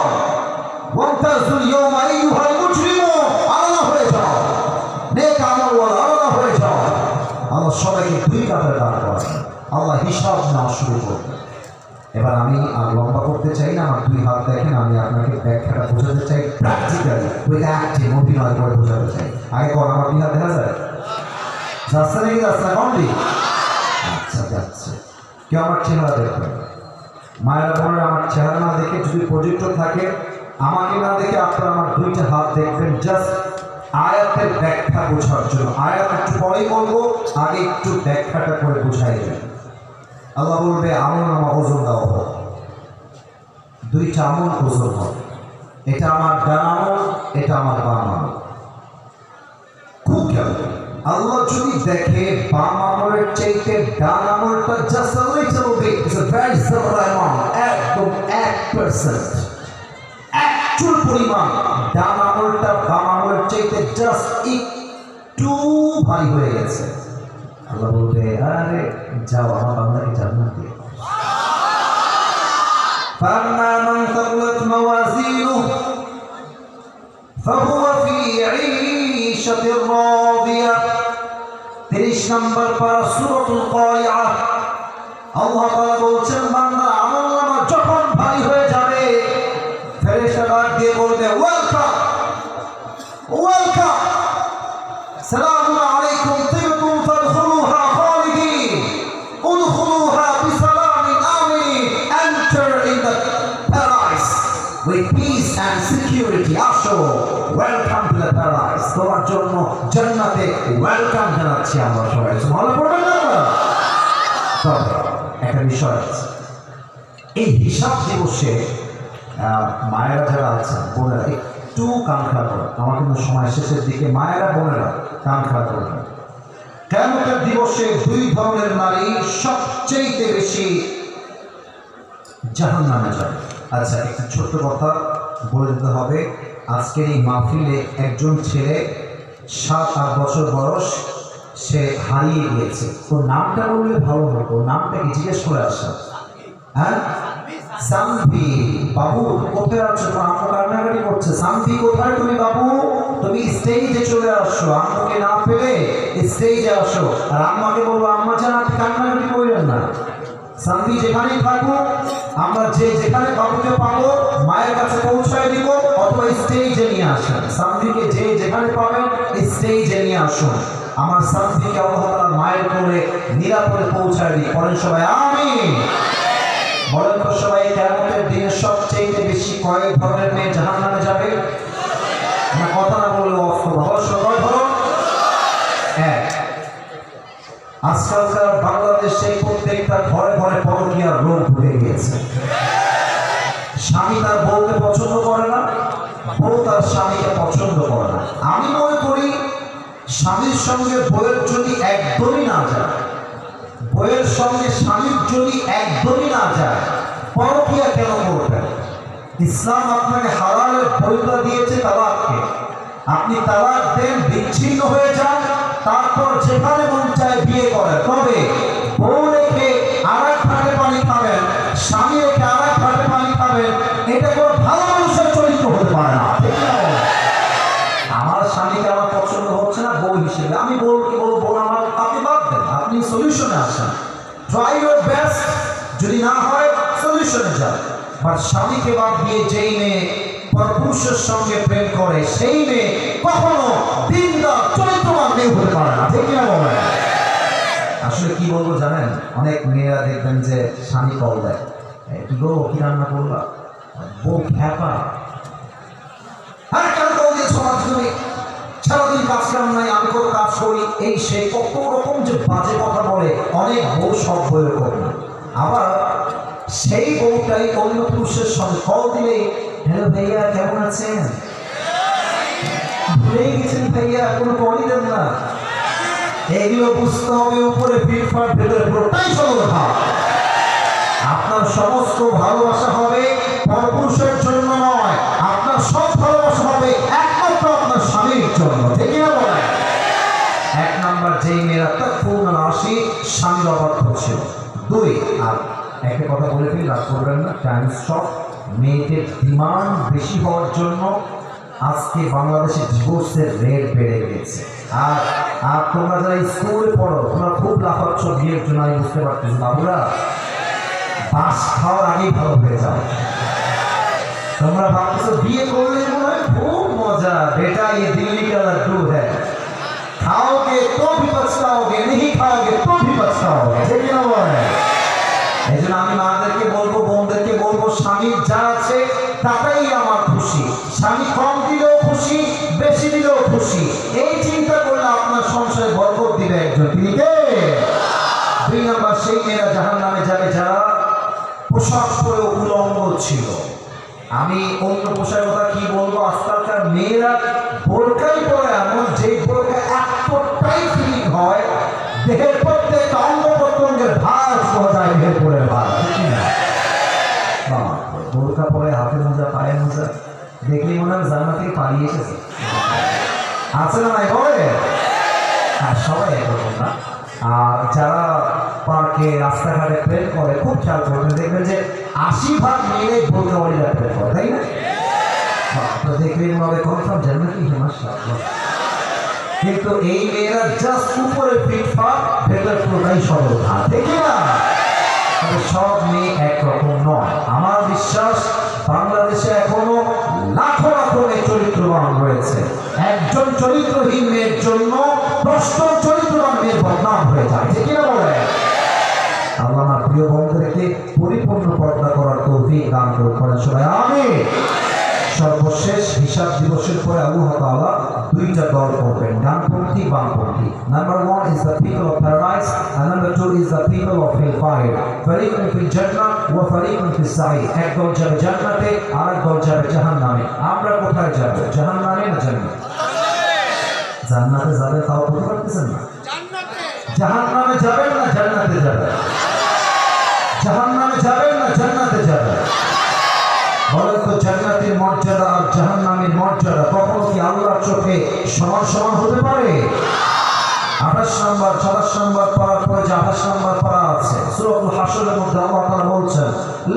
ওয়ান্তাজুল ইয়াওমা আইয়ুহাল মুজরিমুন, আলাদা হয়ে যাও, নেক আমলওয়ালা আলাদা হয়ে যাও। আল্লাহ সবাইকে 2 কাতারে দাঁড় করাবে, আল্লাহ হিসাব নেওয়া শুরু করবে। এবার আমি আর লম্বা করতে চাই না, আমার 2 হাত দেখেন, আমি আপনাকে ব্যাখ্যাটা বোঝাতে চাই প্র্যাকটিক্যালি, উইথ অ্যাক্টিং, অভিনয় করে বোঝাতে চাই। আগে কোন আমার 2 হাত দেখা যায়? যাচ্ছে নাকি যাচ্ছে না? কমলি? আচ্ছা, যাচ্ছে। কেউ আমার চেহারা দেখবেন, মায়ের বোনের আমার চেহারা না দেখে, যদি প্রজেক্টর থাকে আমাকে না দেখে আপনারা আমার 2টা হাত দেখবেন, জাস্ট আয়াতের ব্যাখ্যা বোঝার জন্য। আয়াত একটু পরেই বলবো, আগে একটু ব্যাখ্যাটা করে বোঝাই দেবেন। আল্লাহ বলবে আমল নামা ওজন দেওয়া হোক, 2টা আমল ওজন হবে, এটা আমার ডান আমল, এটা আমার বাম আমল। খুব খেয়াল, আল্লাহ যদি দেখে বাম আমলের চাইতে ডান আমলটা just a little bit, it's a very small amount, একদম 1%, একচুল পরিমাণ ডান আমলটা বাম আমলের চাইতে জাস্ট একটু ভারী হয়ে গেছে, আল্লাহ বলবে আরে যাও, আমার বান্দাকে জান্নাত দিয়ে। فَأَمَّا مَنْ ثَقُلَتْ مَوَازِينُهُ فَهُوَ فِي عِيشَةٍ رَاضِيَةٍ। 30 নম্বর পারা সূরাতুল কারিআহ। আল্লাহ তাআলা বলছেন, বান্দার আমলনামা যখন ভারী হয়ে যাবে, ফেরেশতারা দিয়ে বলবে ওয়েলকাম, ওয়েলকাম, সালামু আলাইকুম তিবতুম ফাদখুলুহা খালিদিন, উদখুলুহা বিসালামিন আমিন, enter in the paradise with peace and security. আসো, ওয়েলকাম টু দ্য প্যারাডাইস, তোমার জন্য জান্নাতে ওয়েলকাম জানাচ্ছি আমরা সবাই। সুবহানাল্লাহ পড়বেন না? তবে একটা বিষয় আছে, এই হিসাব দিবসে মায়েরা যারা আছেন, বোনেরা একটু কান খাড়া করেন, আমার কিন্তু সময় শেষের দিকে, মায়েরা বোনেরা কান খাড়া করবেন। কিয়ামতের দিবসে 2 ধরনের নারী সবচেয়ে বেশি জাহান্নামে যাবে। আচ্ছা, একটা ছোট্ট কথা বলে দিতে হবে, আজকের এই মাহফিলে একজন ছেলে 7-8 বছর বয়স, সে হারিয়ে গিয়েছে। তো নামটা বললে ভালো হতো, নামটা কি জিজ্ঞেস করে আসা? হ্যাঁ, সানভি। বাবু কোথায় আছো? আম্মু কান্নাকাটি করছে। সানভি কোথায় তুমি? বাবু তুমি স্টেজে চলে আসো, আম্মুকে না পেলে স্টেজে আসো। আর আম্মাকে বলবো আম্মা জান আপনি কান্নাকাটি করবেন না। সানভি যেখানেই থাকুক, আমরা যেখানে বাবুকে পাবো মায়ের কাছে পৌঁছায় দিব, অথবা স্টেজে নিয়ে আসেন। সানভিকে যেখানে পাবেন স্টেজে নিয়ে আসুন। আমার সানভিকে আল্লাহ তাআলা মায়ের কোলে নিরাপদে পৌঁছায় দিই। বলেন সবাই আমিন। বলেন তো সবাই, কিয়ামতের দিনে সবচেয়ে বেশি কয়েক ধরনের মেয়ে জাহান্নামে যাবে? স্বামী তার বউকে পছন্দ করে না, বউ তার স্বামীকে পছন্দ করে না। আমি মনে করি স্বামীর সঙ্গে বউয়ের যদি একদমই না যায়, বউয়ের সঙ্গে স্বামীর যদি একদমই না যায়, পরকীয়া কেন করবেন? ইসলাম আপনাকে হালালের বৈধতা দিয়েছে তালাককে। আপনি তালাক দেন, বিচ্ছিন্ন হয়ে যান, তারপর যেখানে মন চায় বিয়ে করেন। তবে বউ রেখে আর এক ঘাটে পানি খাবেন, স্বামী রেখে আর এক ঘাটে পানি খাবেন, এটা কোনো ভালো মানুষের চরিত্র হতে পারে না। আমার স্বামীকে আমার পছন্দ হচ্ছে না বউ হিসেবে, আমি বউকে বলবো আমার, আপনি বাদ দেন, আপনি সলিউশনে আসেন, ট্রাই ইউর বেস্ট। যদি না হয় সলিউশনে যান। বাট স্বামীকে বাদ দিয়ে যেই মেয়ে পরপুরুষের সঙ্গে প্রেম করে, সেই মেয়ে কখনো দিনদার চরিত্রবান মেয়ে হতে পারে না। ঠিক না বলেন? আসলে কি বলবো জানেন, অনেক মেয়েরা দেখবেন যে স্বামী কল দেয়, কি গো কি রান্না করলা, বউ খ্যাপা, আর কেন কল দিয়েছ আমার, তুমি সারাদিন কাজ কাম নাই, আমি কত কাজ করি, এই সেই কত রকম যে বাজে কথা বলে। অনেক বউ সব বইয়ের করে না। আবার সেই বউটাই অন্য পুরুষের সঙ্গে কল দিলেই, হ্যালো ভাইয়া কেমন আছেন, ভুলেই গেছেন ভাইয়া, কোনো কলই দেন না। এগুলো বুঝতে হবে, উপরে ফিটফাট ভেতরে পুরোটাই সর্বথা। আপনার সমস্ত ভালোবাসা হবে পরপুরুষের জন্য নয়, আপনার সব ভালোবাসা হবে একমাত্র আপনার স্বামীর জন্য। ঠিক না বলেন? এক নাম্বার, যেই মেয়েরা তৎপূর্ণ রাশি স্বামীর অবাধ্য ছিল। দুই, আর একটা কথা বলে ফেলি, রাগ করবেন না, টাইম শর্ট। মেয়েদের ডিমান্ড বেশি হওয়ার জন্য আজকে বাংলাদেশে ডিভোর্সের রেট বেড়ে গেছে। আর তোমরা যারা স্কুলে পড়ো, তোমরা খুব লাফাচ্ছ বিয়ের জন্য, আমি বুঝতে পারতেছি। বাবুরা, পাস খাওয়ার আগেই ভালো হয়ে যাও। তোমরা ভাবছো বিয়ে করলে মনে হয় খুব মজা, বেটা ये दिल्ली का लड्डू है, खाओगे तो भी पछताओगे, नहीं खाओगे तो भी पछताओगे। ঠিক না বলেন? এই জন্য আমি মাদেরকে বলবো, বোনদেরকে বলবো, স্বামী যা আছে তাতেই আমার খুশি। স্বামী কম দিলেও খুশি, বেশি দিলেও খুশি। এই চিন্তা করলে আপনার সংসারে বরকত দিবে একজন। তিনি কে? দুই নাম্বার, সেই মেয়েরা জাহান্নামে যাবে যারা পোশাক পরে উলঙ্গ ছিল। আমি অন্য পোশাকের কথা কি বলবো, আজকালকার মেয়েরা বোরকাই পরে, এমন যে বোরকা এতটাই ফিলিং হয়, দেহের প্রত্যেকটা অঙ্গ প্রত্যঙ্গের ভার পাওয়া যায় দেহের পরে ভার। বোরকা পরে হাতে মোজা, পায়ে মোজা, দেখলে মনে হয় জান্নাত থেকে পালিয়ে এসেছে। আছে না নাই বলে? আর সবাই একরকম না। আর যারা পার্কে রাস্তাঘাটে প্রেম করে, খুব খেয়াল করবেন, দেখবেন যে 80% মেয়েরাই বোরকাওয়ালিরা প্রেম করে, তাই না? তো দেখবেন মনে কনফার্ম জান্নাতি মাশাআল্লাহ। কিন্তু এই মেয়েরা জাস্ট উপরে ফিটফাট, ভেতর পুরোটাই সরলতা। দেখি না, সব মেয়ে একরকম নয়। আমার বিশ্বাস বাংলাদেশে এখনো লাখো লাখো মেয়ে চরিত্রবান রয়েছে। একজন চরিত্রহীন মেয়ের জন্য 10জন চরিত্রবান মেয়ের বদনাম হয়ে যায়। ঠিক না বলে? আল্লাহ আমার প্রিয় বন্ধুদেরকে পরিপূর্ণ পর্দা করার তৌফিক দান করুন সবাই, আমিন। সর্বশেষ হিসাব দিবসের পরে আল্লাহ তাআলা দুইটা দল করবেন, ডানপন্থী বামপন্থী। Number 1 is the people of paradise and number 2 is the people of hellfire. ফারিকুন ফিল জান্নাহ ওয়া ফারিকুন ফিস সাঈর। এক দল যাবে জান্নাতে, আর এক দল যাবে জাহান্নামে। আমরা কোথায় যাব? জাহান্নামে না জান্নাতে? জান্নাতে যাবে, তাও বলতে পারতেছেন না? জান্নাতে। জাহান্নামে যাবেন না জান্নাতে যাবেন? জাহান্নামে যাবেন না জান্নাতে যাবেন? বলেন তো, জান্নাতের মর্যাদা আর জাহান্নামের মর্যাদা কখনো কি আল্লাহর চোখে সমান সমান হতে পারে? 28 নম্বর 27 নম্বর পারার পরে যে 28 নম্বর পারা আছে সূরাতুল হাশরের মধ্যে আল্লাহ তাআলা বলছেন,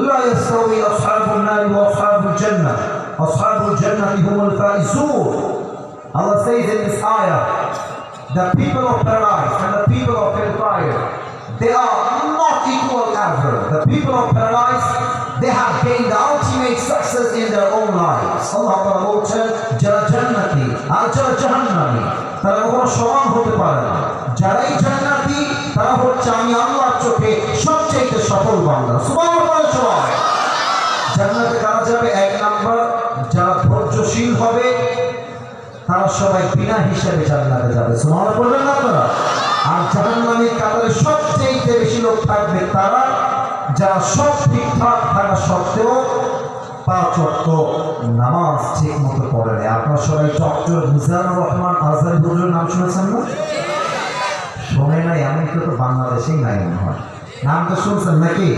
লা ইয়াস্তাউই আসহাবুন নার ওয়া আসহাবুল জান্নাহ, আসহাবুল জান্নাতি হুমুল Faizun. Allah says in this ayah, the people of paradise and the people of hellfire, they are not equal ever. The people of paradise, they have gained the ultimate success in their own lives. Allah Ta'ala বলছেন, যারা জান্নাতি আর যারা জাহান্নামী তারা কখনো সমান হতে পারে না। যারাই জান্নাতি তারা হচ্ছে আমি আল্লাহর চোখে সবচেয়ে সফল বান্দা। সুবহানাল্লাহ। জান্নাতে কারা যাবে? এক নাম্বার, যারা ধৈর্যশীল হবে, তারা সবাই বিনা হিসাবে জান্নাতে যাবে। সুবহানাল্লাহ বলবেন না আপনারা? আর জাহান্নামের কাতারে সবচেয়ে বেশি লোক থাকবে তারা যারা সব ঠিকঠাক থাকা সত্ত্বেও পাঁচ ওয়াক্ত নামাজ ঠিক মতো পড়ে নেয়। আপনারা সবাই ডক্টর মিজানুর রহমান আজহারি হুজুরের নাম শুনেছেন না? শোনে নাই এমন কেউ তো বাংলাদেশেই নাই মনে হয়। নাম তো শুনছেন নাকি?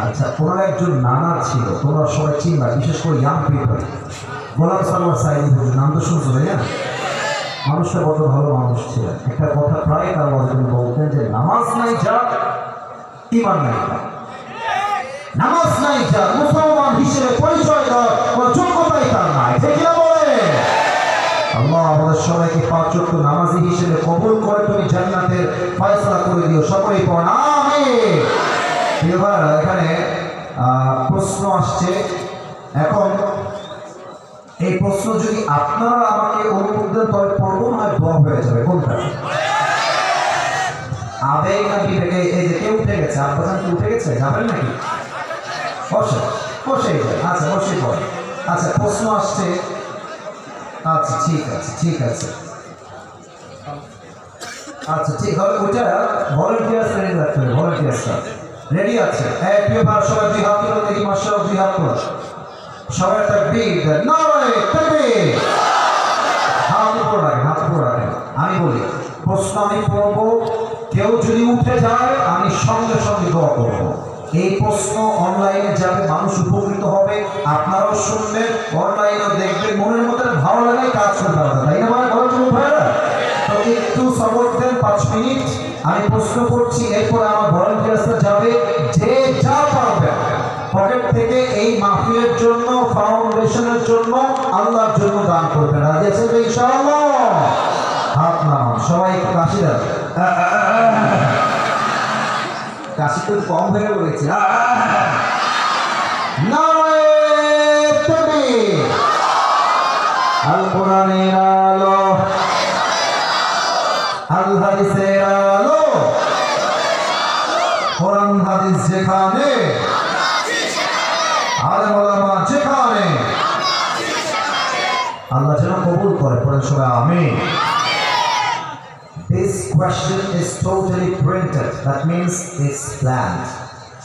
আচ্ছা, ওনার একজন নানা ছিল, তোমরা সবাই চিনবা, বিশেষ করে ইয়াং পিপল। গোলাম সারওয়ার সাইদি হুজুর নাম তো শুনছো তাই না? মানুষটা কত ভালো মানুষ ছিলেন। একটা কথা প্রায় তার বলতেন যে নামাজ নাই যা ইমান নাই, নামাজ নাই যা মুসলমান হিসেবে পরিচয় দেওয়ার কোনো যোগ্যতাই তার নাই। ঠিক না বলে? আল্লাহ আমাদের সবাইকে পাঁচ ওয়াক্ত নামাজি হিসেবে কবুল করে তুমি জান্নাতের ফয়সালা করে দিও। সকলেই পড়েন আমিন। এবার এখানে প্রশ্ন আসছে। এখন এই প্রশ্ন যদি আপনারা আমাকে অনুমতি দেন তবে পড়বো, না দোয়া হয়ে যাবে। কোনটা? আবেগ না বিবেকে? এই যে কেউ উঠে গেছে, আপনার কি উঠে গেছে? যাবেন নাকি? বসে বসেই যায়। আচ্ছা বসে পড়ে। আচ্ছা প্রশ্ন আসছে। আচ্ছা ঠিক আছে ঠিক আছে। আচ্ছা ঠিক হবে। ওইটা ভলেন্টিয়ার্স রেডি রাখতে হবে। ভলেন্টিয়ার্সটা রেডি আছে? হ্যাঁ প্রিয় ভাই সবাই দুই হাত তুলে দেখি। মাশাআল্লাহ দুই হাত তুলে সবাই তাকবীর দেন। নারায়ে তাকবীর। হাত উপর রাখেন, হাত উপর রাখেন। আমি বলি প্রশ্ন আমি পড়বো, কেউ যদি উঠে যায় আমি সঙ্গে সঙ্গে দোয়া করবো। এই প্রশ্ন অনলাইনে যাবে, মানুষ উপকৃত হবে, আপনারাও শুনবেন, অনলাইনেও দেখবেন, মনের মধ্যে ভালো লাগে কাজ করতে হবে, তাই না? মানে ভালো চলুন ভাইরা, তো একটু সবর দেন। 5 মিনিট আমি প্রশ্ন করছি, এরপরে আমার ভলান্টিয়ার্সরা যাবে, যে যা পারবে পকেট থেকে এই মাহফিলের জন্য, ফাউন্ডেশনের জন্য, আল্লাহর জন্য দান করবেন। রাজি আছেন তো ইনশাআল্লাহ? হাত নামান, সবাই একটু কাশি দেন। কাশি তো কম হয়ে বলেছি। নারায়ে তাকবীর। আল কোরআনের আলো, আল হাদিসের আলো, কোরআন হাদিস যেখানে, আলেম ওলামা যেখানে, আল্লাহ যেন কবুল করে। পড়েন সবাই আমিন। This question is totally printed. That means it's planned.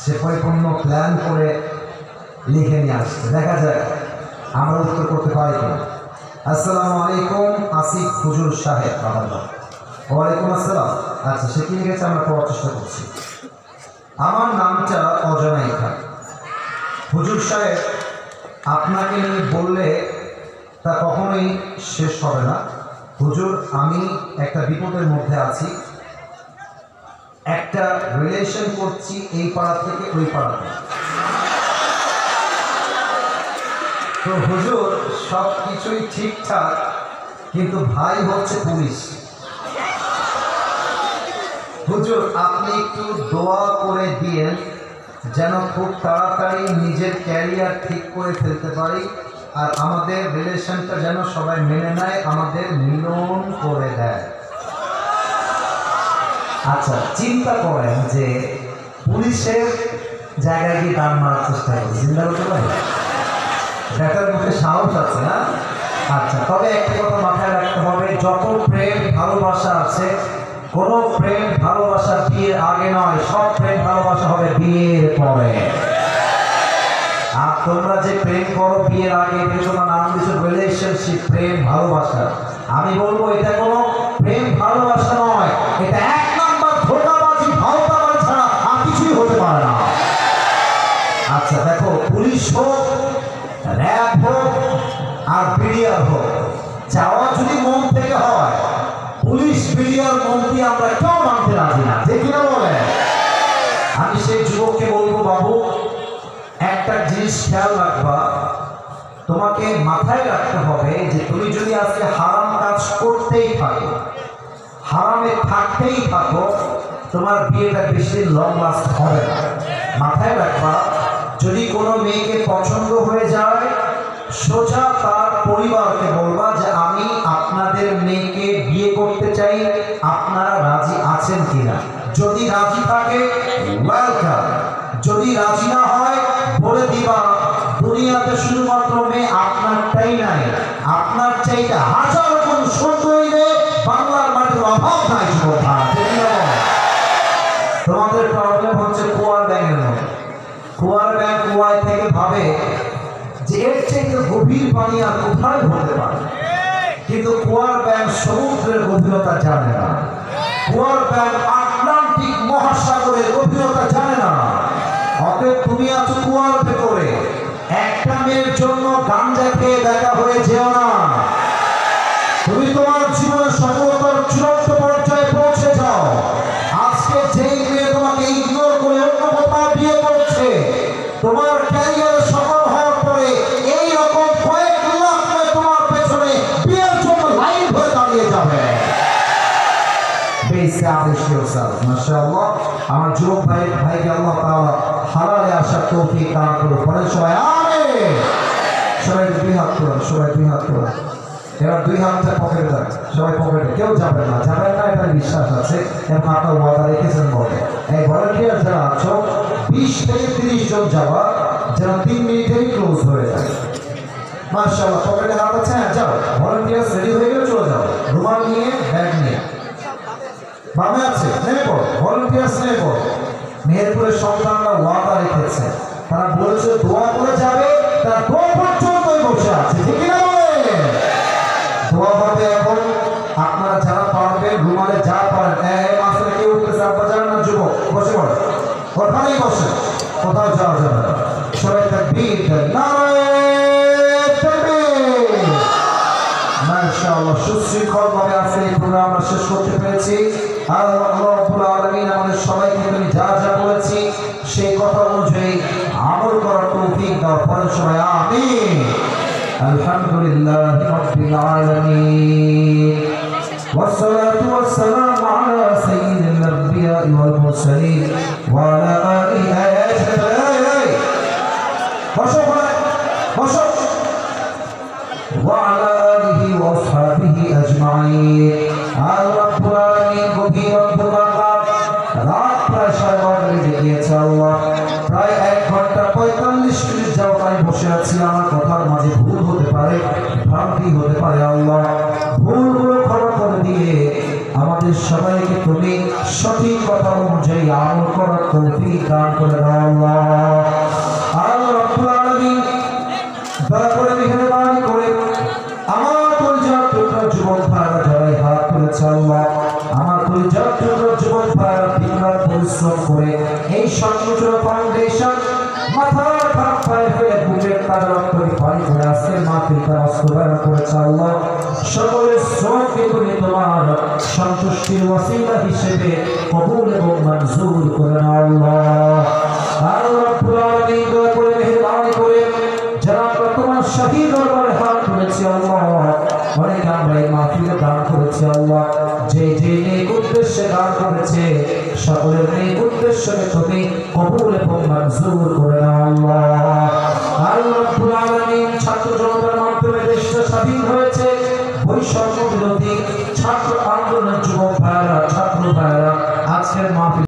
সে পরিপূর্ণ প্ল্যান করে লিখে নিয়ে আসছে। দেখা যায় আমরা উত্তর করতে পারি কিনা। আসসালামু আলাইকুম আসিফ হুজুর সাহেব। ওয়ালাইকুম আসসালাম। আচ্ছা সে কি লিখেছে আমরা পড়ার চেষ্টা করছি। আমার নামটা অজনাই খান। হুজুর সাহেব আপনাকে নিয়ে বললে তা কখনোই শেষ হবে না। হুজুর আমি একটা বিপদের মধ্যে আছি, একটা রিলেশন করছি এই পাড়া থেকে ওই পাড়াতে। তো হুজুর সব কিছুই ঠিকঠাক, কিন্তু ভাই হচ্ছে পুলিশ। হুজুর আপনি একটু দোয়া করে দিয়েন যেন খুব তাড়াতাড়ি নিজের ক্যারিয়ার ঠিক করে ফেলতে পারি, আর আমাদের রিলেশনটা যেন সবাই মেনে নেয়, আমাদের মিলন করে দেয়। আচ্ছা চিন্তা করেন যে পুলিশের জায়গায় গিয়ে গান মারার চেষ্টা করি, চিন্তা করতে পারি? ব্যাটার মুখে সাহস আছে না? আচ্ছা তবে একটা কথা মাথায় রাখতে হবে, যত প্রেম ভালোবাসা আছে, কোনো প্রেম ভালোবাসা বিয়ের আগে নয়, সব প্রেম ভালোবাসা হবে বিয়ের পরে। আর তোমরা যে প্রেম করো বিয়ের আগে, তোমরা নাম দিচ্ছ রিলেশনশিপ, প্রেম ভালোবাসা। আমি বলবো এটা কোনো প্রেম ভালোবাসা নয়, এটা 1 নাম্বার ধোঁকাবাজি, ভাওতাবাজি ছাড়া আর কিছুই হতে পারে না। আচ্ছা দেখো, পুলিশ হোক, র্যাব হোক আর বিডিআর হোক, চাওয়া যদি মন থেকে হয়, পুলিশ বিডিআর মন্ত্রী আমরা কেউ মানতে রাজি না। ঠিক কিনা বলে? আমি সেই যুবককে বলবো, বাবু একটা জিনিস খেয়াল রাখবা, তোমাকে মাথায় রাখতে হবে যে তুমি যদি আজকে হারাম কাজ করতেই থাকো, হারামে থাকতেই থাকো, তোমার বিয়েটা বেশি লং লাস্ট হবে না। মাথায় রাখবা, যদি কোনো মেয়েকে পছন্দ হয়ে যায়, সোজা তার পরিবারকে বলবা যে আমি আপনাদের মেয়েকে বিয়ে করতে চাই, আপনারা রাজি আছেন কিনা। যদি রাজি থাকে ওয়েলকাম, যদি রাজি না হয় বলে দিবা দুনিয়াতে শুধুমাত্র মেয়ে আপনারটাই নাই, আপনার চাইতে 1000 গুণ সুন্দরী মেয়ে বাংলার মাটির অভাব নাই। তোমাদের প্রবলেম হচ্ছে কুয়ার ব্যাঙের মতো। কুয়ার ব্যাঙ কুয়ায় থেকে ভাবে যে এর চাইতে গভীর পানি আর কোথায় হতে পারে, কিন্তু কুয়ার ব্যাং সমুদ্রের গভীরতা জানে না, কুয়ার ব্যাং আটলান্টিক মহাসাগরের গভীরতা জানে না। অতএব তুমি আছো কুয়ার ভেতরে, একটা মেয়ের জন্য গাঞ্জা খেয়ে দেখা হয়ে যেও না। তুমি তোমার জীবনের সফলতার চূড়ান্ত পর্যায়ে পৌঁছে যাও। আজকে যেই মেয়ে তোমাকে ইগনোর করে অন্য কোথাও বিয়ে করছে, তোমার ক্যারিয়ারে সফল হওয়ার পরে এই রকম কয়েক লাখ মেয়ে তোমার পেছনে বিয়ের জন্য লাইন হয়ে দাঁড়িয়ে যাবে। মাশাআল্লাহ, আমার যুবক ভাইকে আল্লাহ তাআলা হালালে আসার তৌফিক দান করুন। বলেন সবাই আমিন। সবাই দুই হাত তুলুন, সবাই দুই হাত তুলুন। এবার দুই হাতটা পকেটে দেন, সবাই পকেটে, কেউ যাবেন না, যাবেন না এটা বিশ্বাস আছে এবং আপনার ওয়াদা রেখেছেন বলে। এই ভলান্টিয়ার যারা আছো 20 থেকে 30 জন যাওয়া, যেন 3 মিনিটেই ক্লোজ হয়ে যায়। মাশাআল্লাহ, পকেটে হাত আছে, যাও। ভলান্টিয়ার রেডি হয়ে গেলে চলে যাও, রুমাল নিয়ে, ব্যাগ নিয়ে। বামে আছে, নেমে পড়ো, ভলান্টিয়ার নেমে পড়ো। মেহেরপুরের সন্তানরা ওয়াদা রেখেছে, তারা বলেছে দোয়া করে যাবে, তারা দোয়া পর্যন্তই বসে আছে, ঠিক না? দোয়া হবে এখন। আপনারা যারা পারবেন রুমালে যা পারেন, মাসে কেউ উঠতেছে, আব্বা যান না, যুবক বসে পড়ে, ওখানেই বসে, কোথাও যাওয়া যাবে না। সবাই তাকবীর দেন, নারায়ে তাকবীর। মাশাআল্লাহ, সুশৃঙ্খলভাবে আজকে এই প্রোগ্রাম আমরা শেষ করতে পেরেছি। আল্লাহ রাব্বুল আলামিন আমাদের সবাইকে আমি যা যা বলেছি সেই কথা অনুযায়ী আমল করার তৌফিক দাও। পরে সবাই আমিন। আলহামদুলিল্লাহি রাব্বিল আলামিন, والصلاة والسلام على سيد الأنبياء والمرسلين وعلى آله وعلى آله وأصحابه أجمعين. رب العالمين গভীর অন্ধকার রাত প্রায় 12:30 বেজে গিয়েছে। আল্লাহ, প্রায় 1 ঘন্টা 45 মিনিট যাবত আমি বসে আছি। আমার কথার মাঝে ভুল হতে পারে, ভ্রান্তি হতে পারে। আল্লাহ, ভুলগুলো ক্ষমা করে দিয়ে আমাদের সবাইকে তুমি সঠিক কথা অনুযায়ী আমল করার তৌফিক দান করে দাও। আল্লাহ রাব্বুল আলামিন, দয়া করে মেহেরবানি করে আমার পরিচয় টুকরা যুবক ভাইরা যারা হাত তুলেছে, আল্লাহ আমার পরিচয় টুকরা যুবক ভাইরা দিনরাত পরিশ্রম করে এই সংগঠন ফাউন্ডেশন মাথার ঘাম পায়ে ফেলে বুকের তাজা রক্তকে পানি করে আজকের মাহফিলটা বাস্তবায়ন করেছে। আল্লাহ, সকলের শ্রমকে তুমি তোমার সন্তুষ্টির ওয়াসিলা হিসেবে কবুল এবং মঞ্জুর করে নাও। আল্লাহ রাব্বুল আলামিন, দয়া করে মেহেরবানি করে যারা তোমার শাহী দরবারে হাত তুলেছি, আল্লাহ অনেক আমরা এই মাহফিলে দান করেছি। আল্লাহ, যে যে নেক উদ্দেশ্যে দান করেছে সকলের নেক উদ্দেশ্যকে তুমি কবুল এবং মঞ্জুর করে নাও। আল্লাহ রাব্বুল আলামিন, ছাত্র জনতার মাধ্যমে দেশটা স্বাধীন হয়েছে। বৈষম্য বিরোধী ছাত্র আন্দোলনের যুবক ভাইরা, ছাত্র ভাইরা আজকের মাহফিল